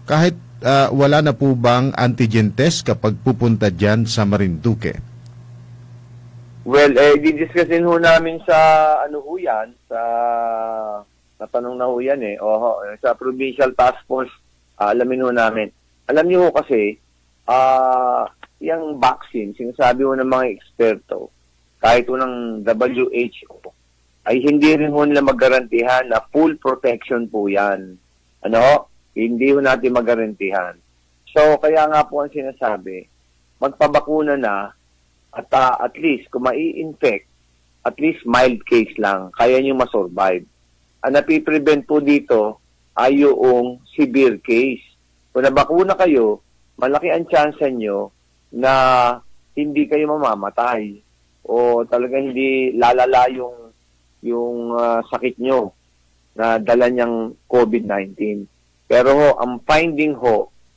kahit wala na po bang antigen test kapag pupunta dyan sa Marinduque? Well, didiscusin ho namin sa sa natanong na ho yan sa Provincial Task Force, alamin ho namin. Alam niyo ho kasi, yung vaccine, sinasabi ho ng mga eksperto, kahit ho ng WHO, ay hindi rin ho nila magarantihan na full protection po yan. Hindi ho natin magarantihan. So, kaya nga po ang sinasabi, magpabakuna na, at least, kung mai-infect, at least mild case lang, kaya nyo masurvive. Ang napiprevent po dito ay yung severe case. Kung nabakuna kayo, malaki ang chance nyo na hindi kayo mamamatay o talaga hindi lalala yung sakit nyo na dala niyang COVID-19. Pero ang finding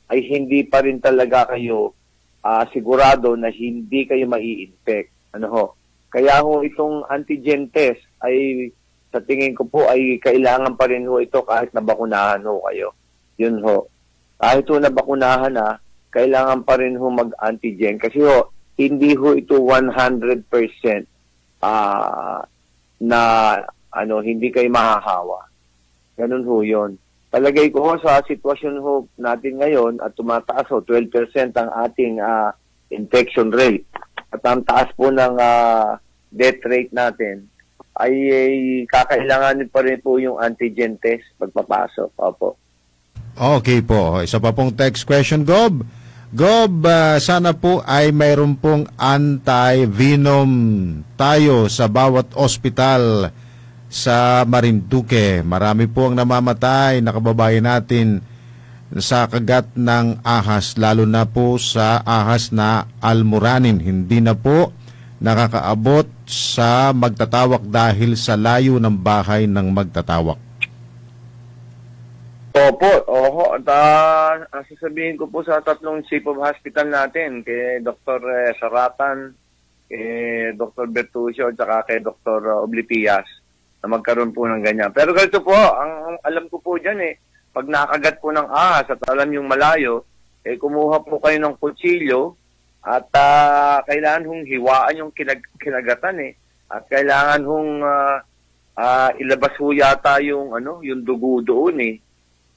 ay hindi pa rin talaga kayo sigurado na hindi kayo mai-infect. Kaya itong antigen test ay sa tingin ko po ay kailangan pa rin ito kahit nabakunahan kayo. Yun Kahit nabakunahan na, kailangan pa rin mag-antigen kasi hindi ho ito 100% na hindi kayo mahahawa. Ganun ho yun. Palagay ko ho sa sitwasyon ho natin ngayon at tumataas ho, 12% ang ating infection rate. At ang taas po ng death rate natin ay kakailanganin pa rin po yung antigen test pagpapasok. Opo. Okay po. Isa pa pong text question, Gob. Gob, sana po ay mayroon pong anti-venom tayo sa bawat ospital sa Marinduque. Marami po ang namamatay na kababayan natin sa kagat ng ahas, lalo na po sa ahas na almoranin. Hindi na po nakakaabot sa magtatawak dahil sa layo ng bahay ng magtatawak. Opo, sasabihin ko po sa tatlong chief of hospital natin, kay Dr. Saratan, kay Dr. Bertuccio, at saka kay Dr. Oblipias, na magkaroon po ng ganyan. Pero ganito po, ang alam ko po dyan pag nakagat po ng ahas at alam yung malayo, kumuha po kayo ng kutsilyo at kailangan hong hiwaan yung kinagatan at kailangan hong ilabas ho yata yung dugo doon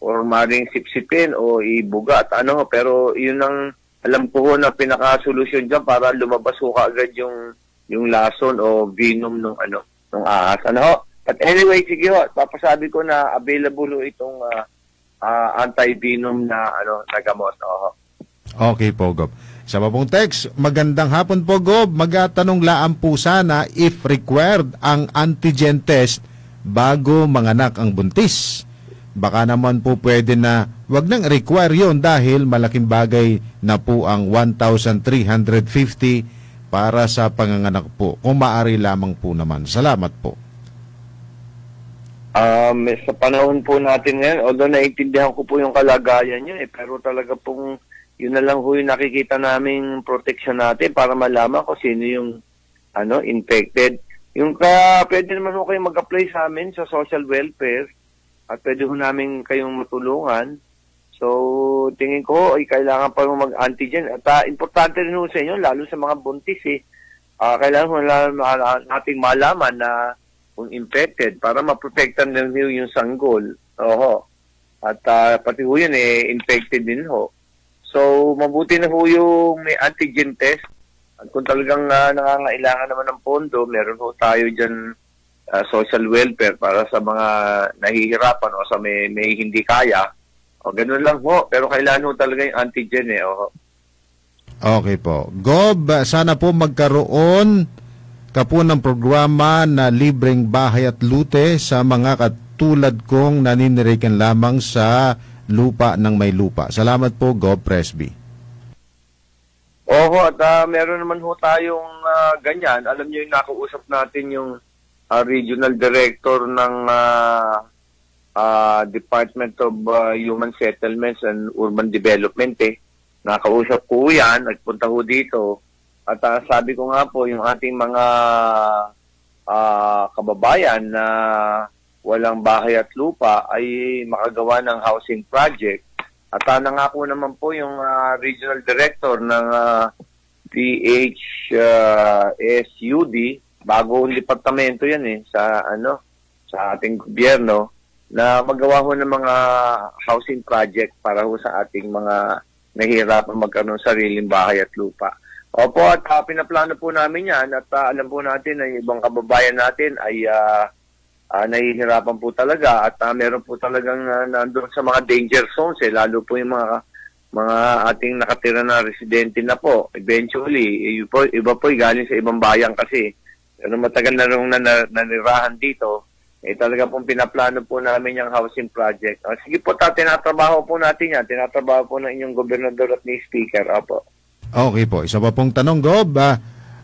or maring sipsipin o ibuga at pero yun ang alam ko ho na pinaka-solusyon dyan para lumabas ho kaagad yung lason o venom ng ahas. But anyway, sige ho, papasabi ko na available ho itong anti-venom na gamot. Okay po, Gob. Sa pong text, magandang hapon po, Gob. Magatanong laan po sana if required ang antigen test bago manganak ang buntis. Baka naman po pwede na wag nang require yon dahil malaking bagay na po ang 1,350 para sa panganganak po. Kung maaari lamang po naman. Salamat po. Sa panahon po natin ngayon, although naiintindihan ko po yung kalagayan niya pero talaga pong yun na lang po yung nakikita naming protection natin para malaman kung sino yung infected. Yung pwede naman po kayo mag-apply sa amin sa social welfare at pwede ho namin kayong matulungan. So, tingin ko ay kailangan pa mag-antigen. At importante rin ho sa inyo, lalo sa mga buntis kailangan ho nating malaman na kung infected para maprotektan din ho yung sanggol. At pati ho yun infected din ho. So, mabuti na ho yung may antigen test. At kung talagang nangangailangan naman ng pondo, meron ho tayo dyan social welfare para sa mga nahihirapan o sa may hindi kaya. O ganun lang ho. Pero kailangan ho talaga yung antigen Okay po. Gob, sana po magkaroon ka po ng programa na libreng bahay at lute sa mga katulad kong naninirikan lamang sa lupa ng may lupa. Salamat po, Gob Presby. At meron naman ho tayong ganyan. Alam niyo yung nakausap natin yung Regional Director ng Department of Human Settlements and Urban Development. Nakausap ko yan, nagpunta ho dito. At sabi ko nga po, yung ating mga kababayan na walang bahay at lupa ay makagawa ng housing project. At nangako naman po yung Regional Director ng PHSUD, bagong departamento yan sa ating gobyerno, na magawa ho ng mga housing project para ho sa ating mga nahihirapan magkaroon ng sariling bahay at lupa. Opo, at pinaplano po namin yan at alam po natin na ibang kababayan natin ay nahihirapan po talaga at meron po talagang nandun sa mga danger zones lalo po yung mga ating nakatira na residente na po. Eventually, iba po galing sa ibang bayan kasi pero matagal na rin nanirahan dito, talaga pong pinaplano po namin yung housing project. Sige po, tinatrabaho po natin yan. Tinatrabaho po ng inyong gobernador at ni speaker. Opo. Okay po. Isa pa pong tanong, Gob.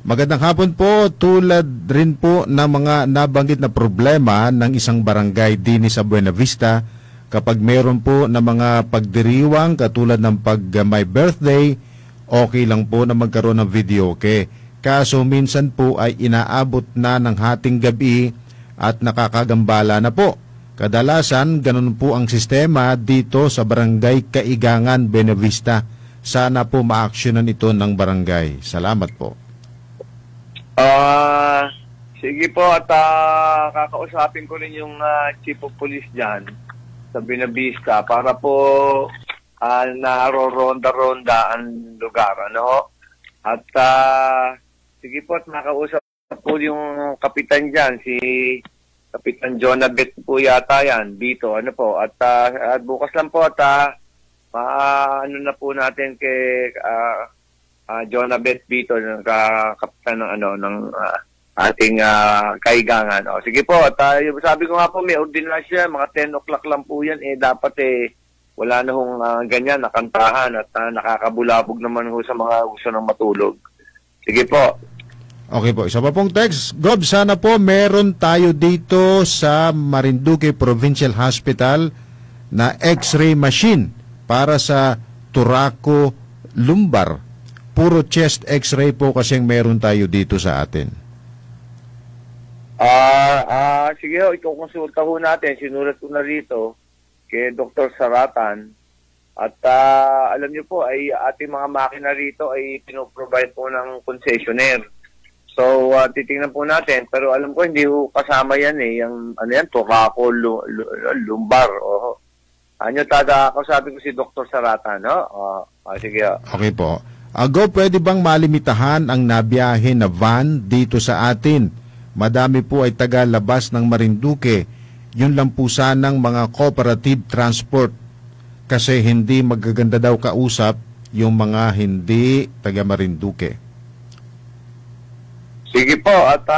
Magandang hapon po. Tulad rin po ng mga nabanggit na problema ng isang barangay din sa Buena Vista, kapag meron po na mga pagdiriwang katulad ng pag may birthday, okay lang po na magkaroon ng video. Kaso minsan po ay inaabot na ng hating gabi at nakakagambala na po. Kadalasan, ganun po ang sistema dito sa Barangay Kaigangan, Buena Vista. sana po ma-actionan ito ng barangay. Salamat po. Sige po, at kakausapin ko rin yung Chief of Police dyan sa Binavista para po naroronda-ronda ang lugar. Ano? At sige po, at makausap po yung kapitan dyan, si Kapitan Jonabet po yata yan, dito. Ano po? At bukas lang po at ano na po natin kay Jonabet dito, ng kapitan ng ng ating kaigangan. O, sige po, at sabi ko nga po, may ordinasya, mga 10 o'clock lang po yan, dapat wala na hong ganyan, nakantahan at nakakabulabog naman ho sa mga gusto ng matulog. Sige po. Okay po, isa pa pong text. Gob, sana po meron tayo dito sa Marinduque Provincial Hospital na X-ray machine para sa Turaco lumbar. Puro chest X-ray po kasing meron tayo dito sa atin. Sige ho, ikukonsulta ho natin. Sinulat ko na rito kay Dr. Saratan. At alam niyo po, ay ating mga makina rito ay pinoprovide po ng concessionaire. So, titingnan po natin. Pero alam ko, hindi ho kasama yan yung Turaco lumbar. Kausapin ko si Dr. Saratan, no? Sige. Okay po. Go, pwede bang malimitahan ang nabiyahe na van dito sa atin? Madami po ay taga-labas ng Marinduque. Yun lang po sanang mga cooperative transport. Kasi hindi magaganda daw kausap yung mga hindi taga Marinduque. Sige po, at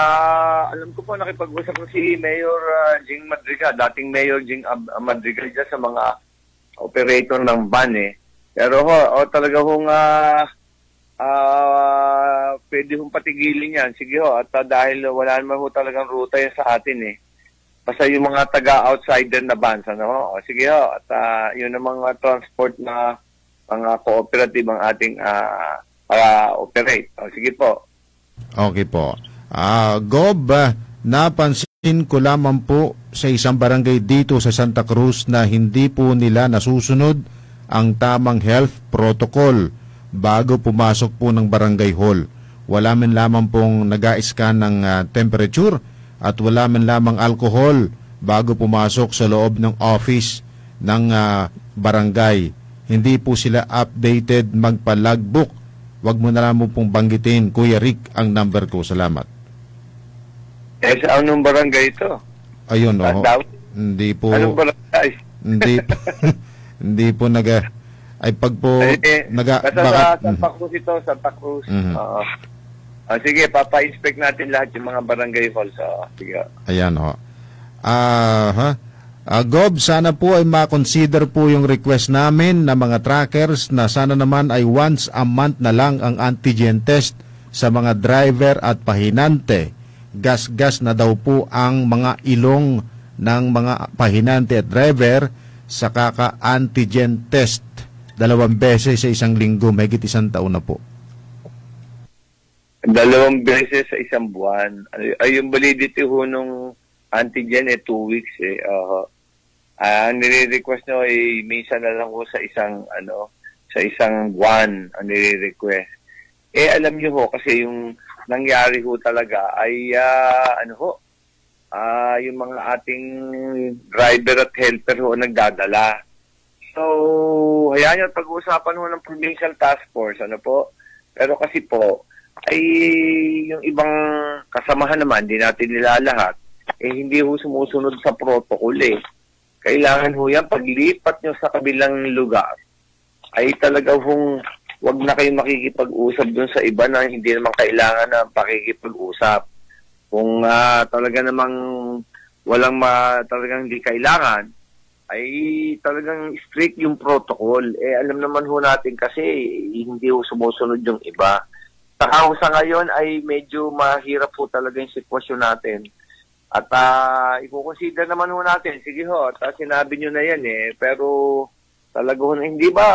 alam ko po nakipag-usap ko si Mayor Jing Madrigal, dating Mayor Jing Madrigal dyan sa mga operator ng van Pero talaga hong pwede hong patigilin yan. Sige ho, at dahil wala naman ho talagang ruta yan sa atin Basta yung mga taga-outsider na vans, sige ho, at yun ang mga transport na mga cooperative ang ating operate. Sige po. Okay po. Gob, napansin ko lamang po sa isang barangay dito sa Santa Cruz na hindi po nila nasusunod ang tamang health protocol bago pumasok po ng barangay hall. Wala man lamang pong nag-a-scan ng temperature at wala man lamang alcohol bago pumasok sa loob ng office ng barangay. Hindi po sila updated magpa-logbook. Wag mo na lang mo pong banggitin, Kuya Rick, ang number ko. Salamat. Sa anong barangay ito? Ayun, hindi po. Anong barangay? Hindi po ay pag po Santa Cruz ito, Santa Cruz. Sige, papa-inspect natin lahat yung mga barangay halls. Sige. Ayan, Gob, sana po ay ma-consider po yung request namin na mga trackers na sana naman ay once a month na lang ang antigen test sa mga driver at pahinante. Gas-gas na daw po ang mga ilong ng mga pahinante at driver sa kaka-antigen test 2 beses sa isang linggo, mahigit 1 taon na po. 2 beses sa isang buwan. Ay, yung validity ho nung antigen 2 weeks ang nire-request nyo ay minsan na lang ho sa isang buwan ang nire-request. Alam nyo ho, kasi yung nangyari ho talaga ay yung mga ating driver at helper ho nagdadala. So, hayaan nyo pag-uusapan ho ng provincial task force, Pero kasi po, ay yung ibang kasamahan naman, di natin nilalahat, hindi ho sumusunod sa protocol Kailangan ho yan, paglipat nyo sa kabilang lugar, ay talaga hong wag na kayo makikipag-usap dun sa iba na hindi naman kailangan na pakikipag-usap. Kung talaga namang talagang hindi kailangan, ay talagang strict yung protocol. Alam naman ho natin kasi hindi ho sumusunod yung iba. Saka sa ngayon ay medyo mahirap po talaga yung sitwasyon natin. At i-consider naman ho natin, sige ho, at sinabi nyo na yan pero talaga ho, hindi ba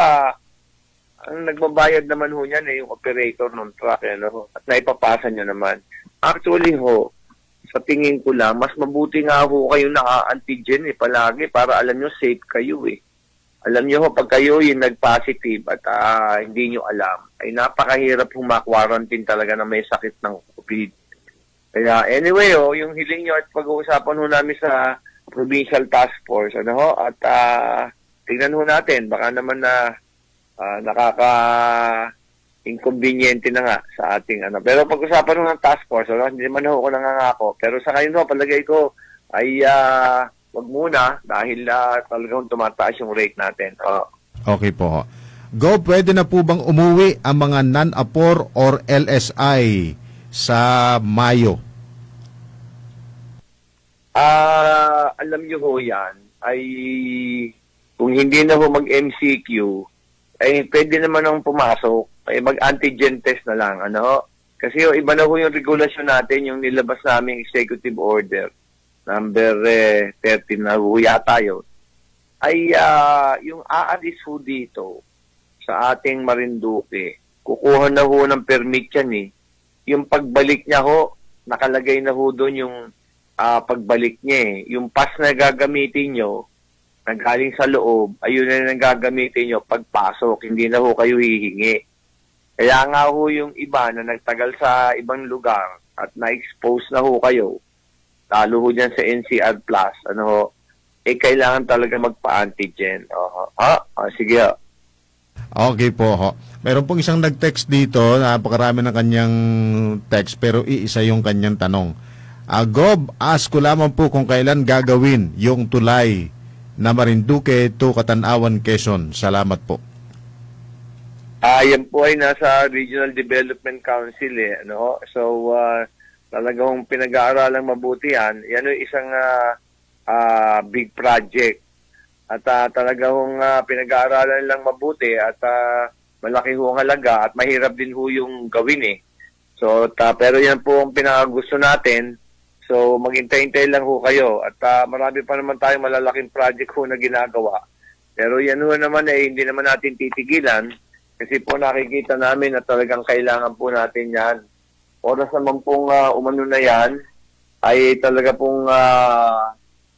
ang nagbabayad naman ho yan yung operator ng truck, at naipapasa nyo naman. Actually ho, sa tingin ko lang, mas mabuti nga ho kayo naka-antigen palagi para alam nyo safe kayo alam niyo ho, pag kayo yung nag-positive at hindi nyo alam, ay napakahirap ma-quarantine talaga na may sakit ng COVID. Kaya anyway, yung hiling nyo at pag-uusapan ho namin sa Provincial Task Force, at tingnan ho natin, baka naman na nakaka-inconveniente na nga sa ating Pero pag-usapan ho ng Task Force, hindi naman ho ako nangangako. Pero sa ngayon ho, palagay ko ay wag muna dahil talagang tumataas yung rate natin. Okay po. Go, pwede na po bang umuwi ang mga non-APOR or LSI sa Mayo? Alam nyo ho yan, ay kung hindi na ho mag-MCQ, ay pwede naman nang pumasok, ay mag-antigen test na lang. Kasi iba na ho yung regulasyon natin, yung nilabas naming executive order. Number 13 na ho yata yun, ay yung aalis ho dito sa ating Marinduque, kukuha na ho ng permit yan Yung pagbalik niya ho, nakalagay na ho doon yung pagbalik niya Yung pass na gagamitin nyo, nagaling sa loob, ayun na yung gagamitin nyo pagpasok, hindi na ho kayo hihingi. Kaya nga ho yung iba na nagtagal sa ibang lugar at na-expose na ho kayo, lalo ho dyan sa NCR Plus, kailangan talaga magpa-antigen. Sige ho. Okay po ho. Meron pong isang nag-text dito, napakarami ng kanyang text, pero iisa yung kanyang tanong. Gob, ask ko lamang po kung kailan gagawin yung tulay na Marinduque to Catanawan, Quezon. Salamat po. Yan po ay nasa Regional Development Council So, talagang pinag-aaralang mabuti yan. Yan ay isang big project. At talagang pinag-aaralan lang mabuti at malaki ho ang halaga at mahirap din ho yung gawin So, pero yan po ang pinakagusto natin. So, maghintay-hintay lang ho kayo. At marami pa naman tayong malalaking project ho na ginagawa. Pero yan ho naman hindi naman natin titigilan. Kasi po nakikita namin na talagang kailangan po natin yan. Oras naman pong umano na yan, ay talaga pong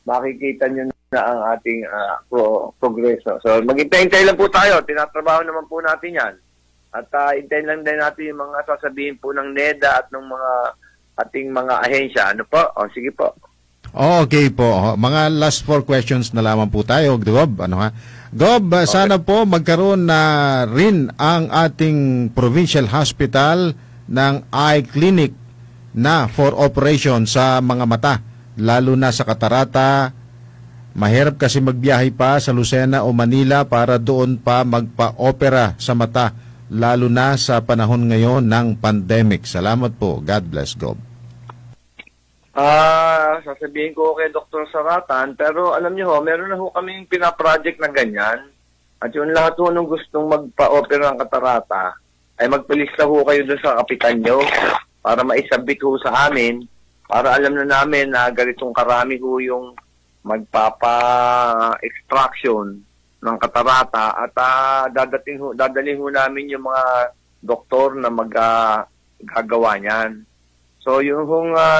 makikita nyo na ang ating progreso. So, maghintay-hintay lang po tayo. Tinatrabaho naman po natin yan. At hintayin lang din natin yung mga sasabihin po ng NEDA at ng mga ating mga ahensya. Sige po. Okay po. Mga last 4 questions na lamang po tayo, Gob. Gob, okay. Sana po magkaroon na rin ang ating provincial hospital ng eye clinic na for operation sa mga mata, lalo na sa katarata. Mahirap kasi magbiyahe pa sa Lucena o Manila para doon pa magpa-opera sa mata, lalo na sa panahon ngayon ng pandemic. Salamat po. God bless, Gob. Sasabihin ko kay Dr. Saratan, pero alam niyo ho, meron na ho kaming pinaproject na ganyan. At yung lahat ho nung gustong magpa-opera ng katarata, ay magpalista ho kayo doon sa kapitan nyo para maisabit ho sa amin, para alam na namin na ganitong karami ho yung magpapa-extraction ng katarata at dadalhin ho namin yung mga doktor na gagawa niyan. So yung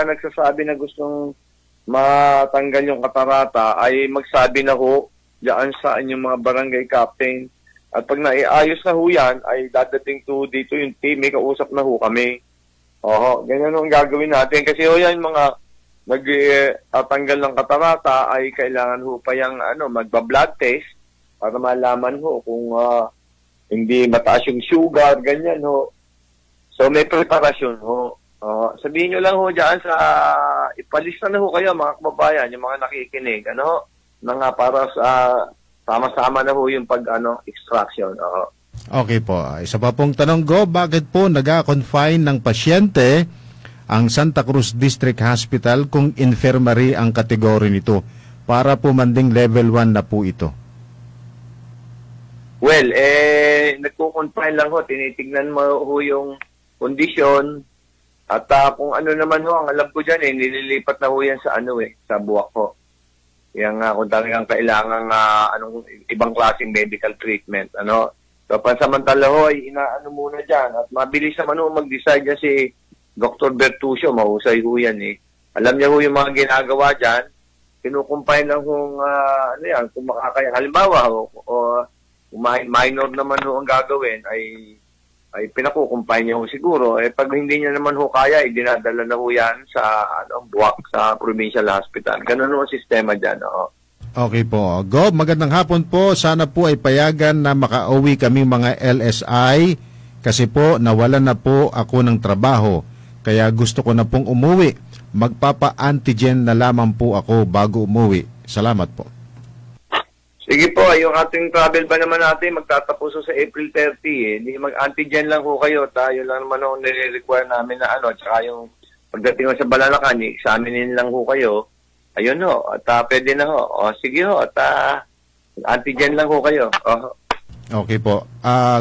nagsasabi na gustong matanggal yung katarata ay magsabi na ho diyan sa inyong mga barangay captain. At pag naiayos na ho yan, ay dadating dito yung team, may kausap na ho kami. Ganyan ang gagawin natin. Kasi ho yan, mga nagtatanggal ng katarata ay kailangan ho pa yung magba-blood test para malaman ho kung hindi mataas yung sugar, ganyan ho. So may preparasyon ho. Sabihin nyo lang ho dyan ipalista na ho kayo mga kababayan, yung mga nakikinig, para sa sama-sama na ho yung extraction. Okay po. Isa pa pong tanong, Go, bakit po nag-confine ng pasyente ang Santa Cruz District Hospital kung infirmary ang kategory nito para po manding level 1 na po ito? Well, nagko-confine lang ho. Tinitignan mo ho yung kondisyon at kung ano naman ho, ang alam ko dyan nililipat na ho yan sa sa buwak ho. Yang kung talagang kailangan anong ibang klaseng medical treatment. So, pansamantala ho, ay inaano muna dyan. At mabilis naman ho mag-decide niya si Dr. Bertuccio. Mahusay ho yan Alam niya ho yung mga ginagawa dyan. kinukumpay lang kung ano yan, kung makakaya. Halimbawa, o minor naman ho ang gagawin, ay pinakukumpay niya ho siguro. Pag hindi niya naman ho kaya, dinadala na ho yan sa buwak sa provincial hospital. Ganun ho ang sistema dyan. Okay po. Gob, magandang hapon po. Sana po ay payagan na makauwi kami mga LSI kasi po nawalan na po ako ng trabaho. Kaya gusto ko na pong umuwi. Magpapa-antigen na lamang po ako bago umuwi. Salamat po. Sige po, yung ating travel ba naman natin magtatapos sa April 30 Hindi mag-antigen lang ho kayo. Tayo lang naman ho nire-require namin na tsaka yung pagdating sa Balanacan, examinin lang ho kayo. Ayun ho, at pwede na ho. Sige ho, at antigen lang ho kayo. Okay po.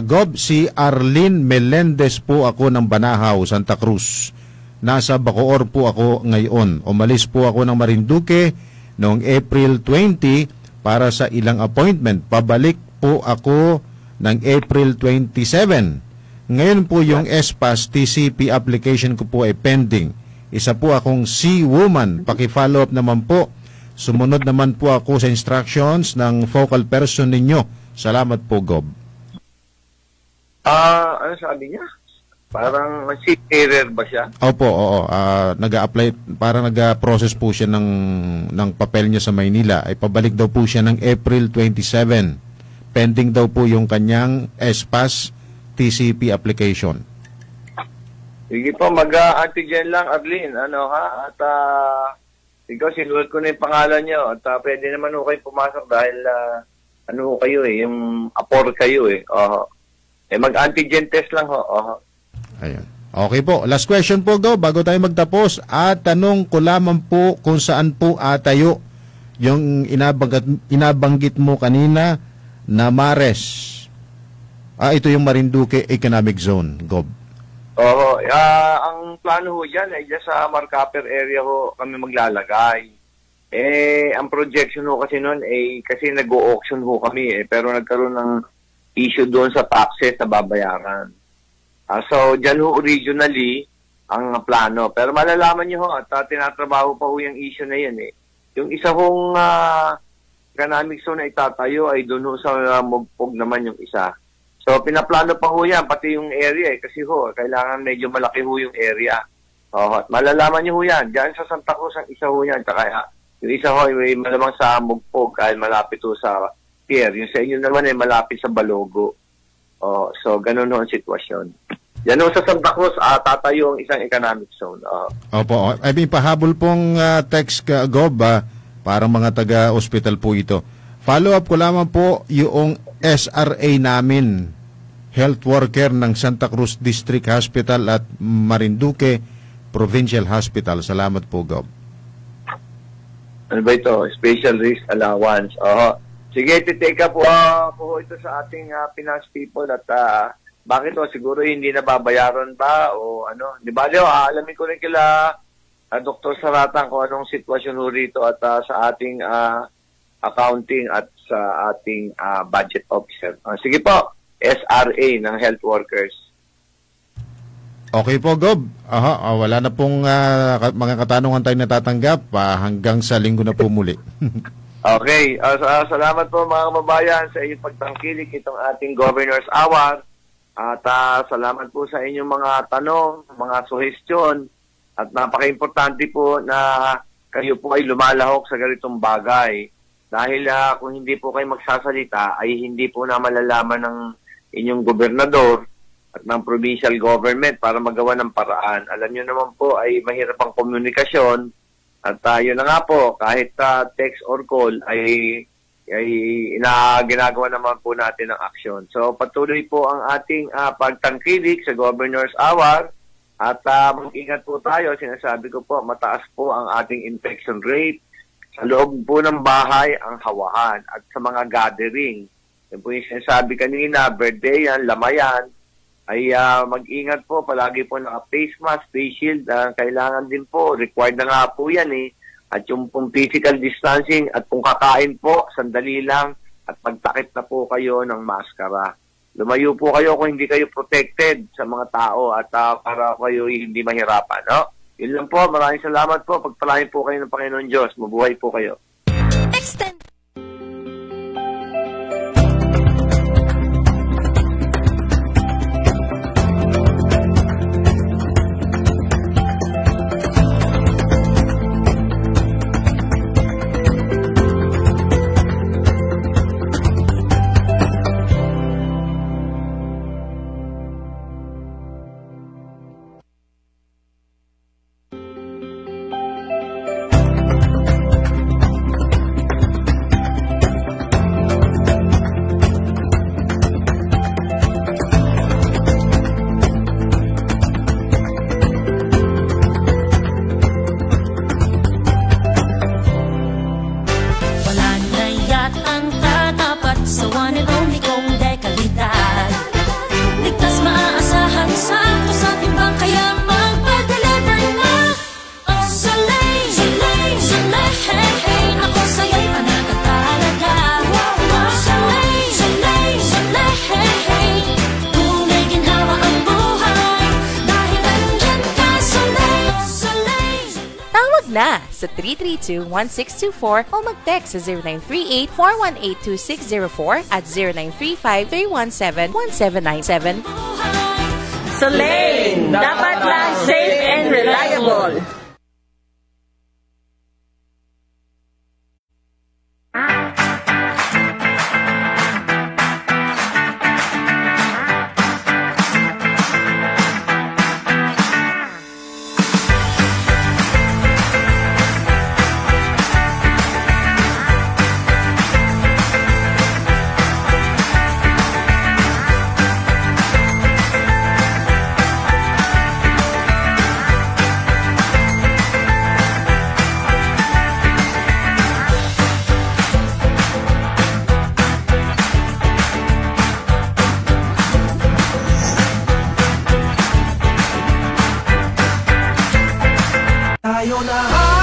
Gob, si Arlene Melendez po ako ng Banahaw, Santa Cruz. Nasa Bacoor po ako ngayon. Umalis po ako ng Marinduque noong April 20 para sa ilang appointment. Pabalik po ako ng April 27. Ngayon po yung SPAS TCP application ko po ay pending. Isa po akong C-woman. Paki-follow up naman po. Sumunod naman po ako sa instructions ng focal person ninyo. Salamat po, Gob. Ano sabi niya? Parang C-carer ba siya? Opo, oo. Nag-a-apply, parang nag-process po siya ng papel niya sa Maynila. Ay pabalik daw po siya ng April 27. Pending daw po yung kanyang SPAS TCP application. Sige po, mag-antigen lang, Arlene. At ikaw, sinulat ko na yung pangalan niyo. At pwede naman ho kayo pumasok dahil kayo yung apor kayo . Mag-antigen test lang ho. Ayun. Okay po. Last question po, Go, bago tayo magtapos. At tanong ko lamang po kung saan po tayo yung inabanggit mo kanina na Mares. Ito yung Marinduque Economic Zone, Gob. Ang plano ho dyan ay dyan sa Marcaper area ho kami maglalagay. Ang projection ho kasi noon kasi nag-o-auction ho kami pero nagkaroon ng issue doon sa taxes na babayaran. So, dyan ho originally ang plano. Pero malalaman nyo ho at tinatrabaho pa ho yung issue na yan . Yung isa hong economic zone na itatayo ay doon ho sa Mugpog naman yung isa. So, pinaplano pa ho yan, pati yung area kasi ho, kailangan medyo malaki ho yung area. At malalaman nyo ho yan. Diyan sa Santa Cruz ang isa ho yan. Kaya yung isa ho ay malamang sa Mugpog kahit malapit ho sa pier. Yung sa inyo naman ay malapit sa Balogo. So, ganun ho ang sitwasyon. Yan ho sa Santa Cruz, tatayo ang isang economic zone. Opo. Pahabol pong text, Gob, parang mga taga-hospital po ito. Follow up ko lamang po yung SRA namin, health worker ng Santa Cruz District Hospital at Marinduque Provincial Hospital. Salamat po, Gob. Ano ba ito? Special Risk Allowance. Sige, titake up po ito sa ating finance people at bakit siguro hindi nababayaran ba o ano. Di ba, Leo, alamin ko rin kila Dr. Saratan kung anong sitwasyon ho rito at sa ating accounting at sa ating budget officer. Sige po, SRA ng health workers. Okay po, Gob. Wala na pong mga katanungan tayo natatanggap hanggang sa linggo na po muli. Okay. Salamat po mga kababayan sa inyong pagtangkilik itong ating Governor's Hour. At salamat po sa inyong mga tanong, mga suhestyon. At napaka-importante po na kayo po ay lumalahok sa ganitong bagay. Dahil kung hindi po kayo magsasalita, ay hindi po na malalaman ng inyong gobernador at ng provincial government para magawa ng paraan. Alam nyo naman po ay mahirap ang komunikasyon. At yun na nga po, kahit text or call ay ginagawa naman po natin ang aksyon. So patuloy po ang ating pagtangkilik sa Governor's Hour at mag-ingat po tayo. Sinasabi ko po, mataas po ang ating infection rate. Sa loob po ng bahay ang hawahan at sa mga gathering. Yan po yung sinasabi kanina, birthday yan, lamayan, ay mag-ingat po, palagi po naka-face mask, face shield, kailangan din po, required na nga po yan At yung pong physical distancing at kung kakain po, sandali lang at magtakip na po kayo ng maskara. Lumayo po kayo kung hindi kayo protected sa mga tao at para kayo hindi mahirapan. Yun lang po, maraming salamat po, pagpalain po kayo ng Panginoon Diyos, mabuhay po kayo. na sa 332-1624 o mag-text sa 0938-418-2604 at 0935-317-1797. Soleil, dapat lang safe and reliable. Tayo lahat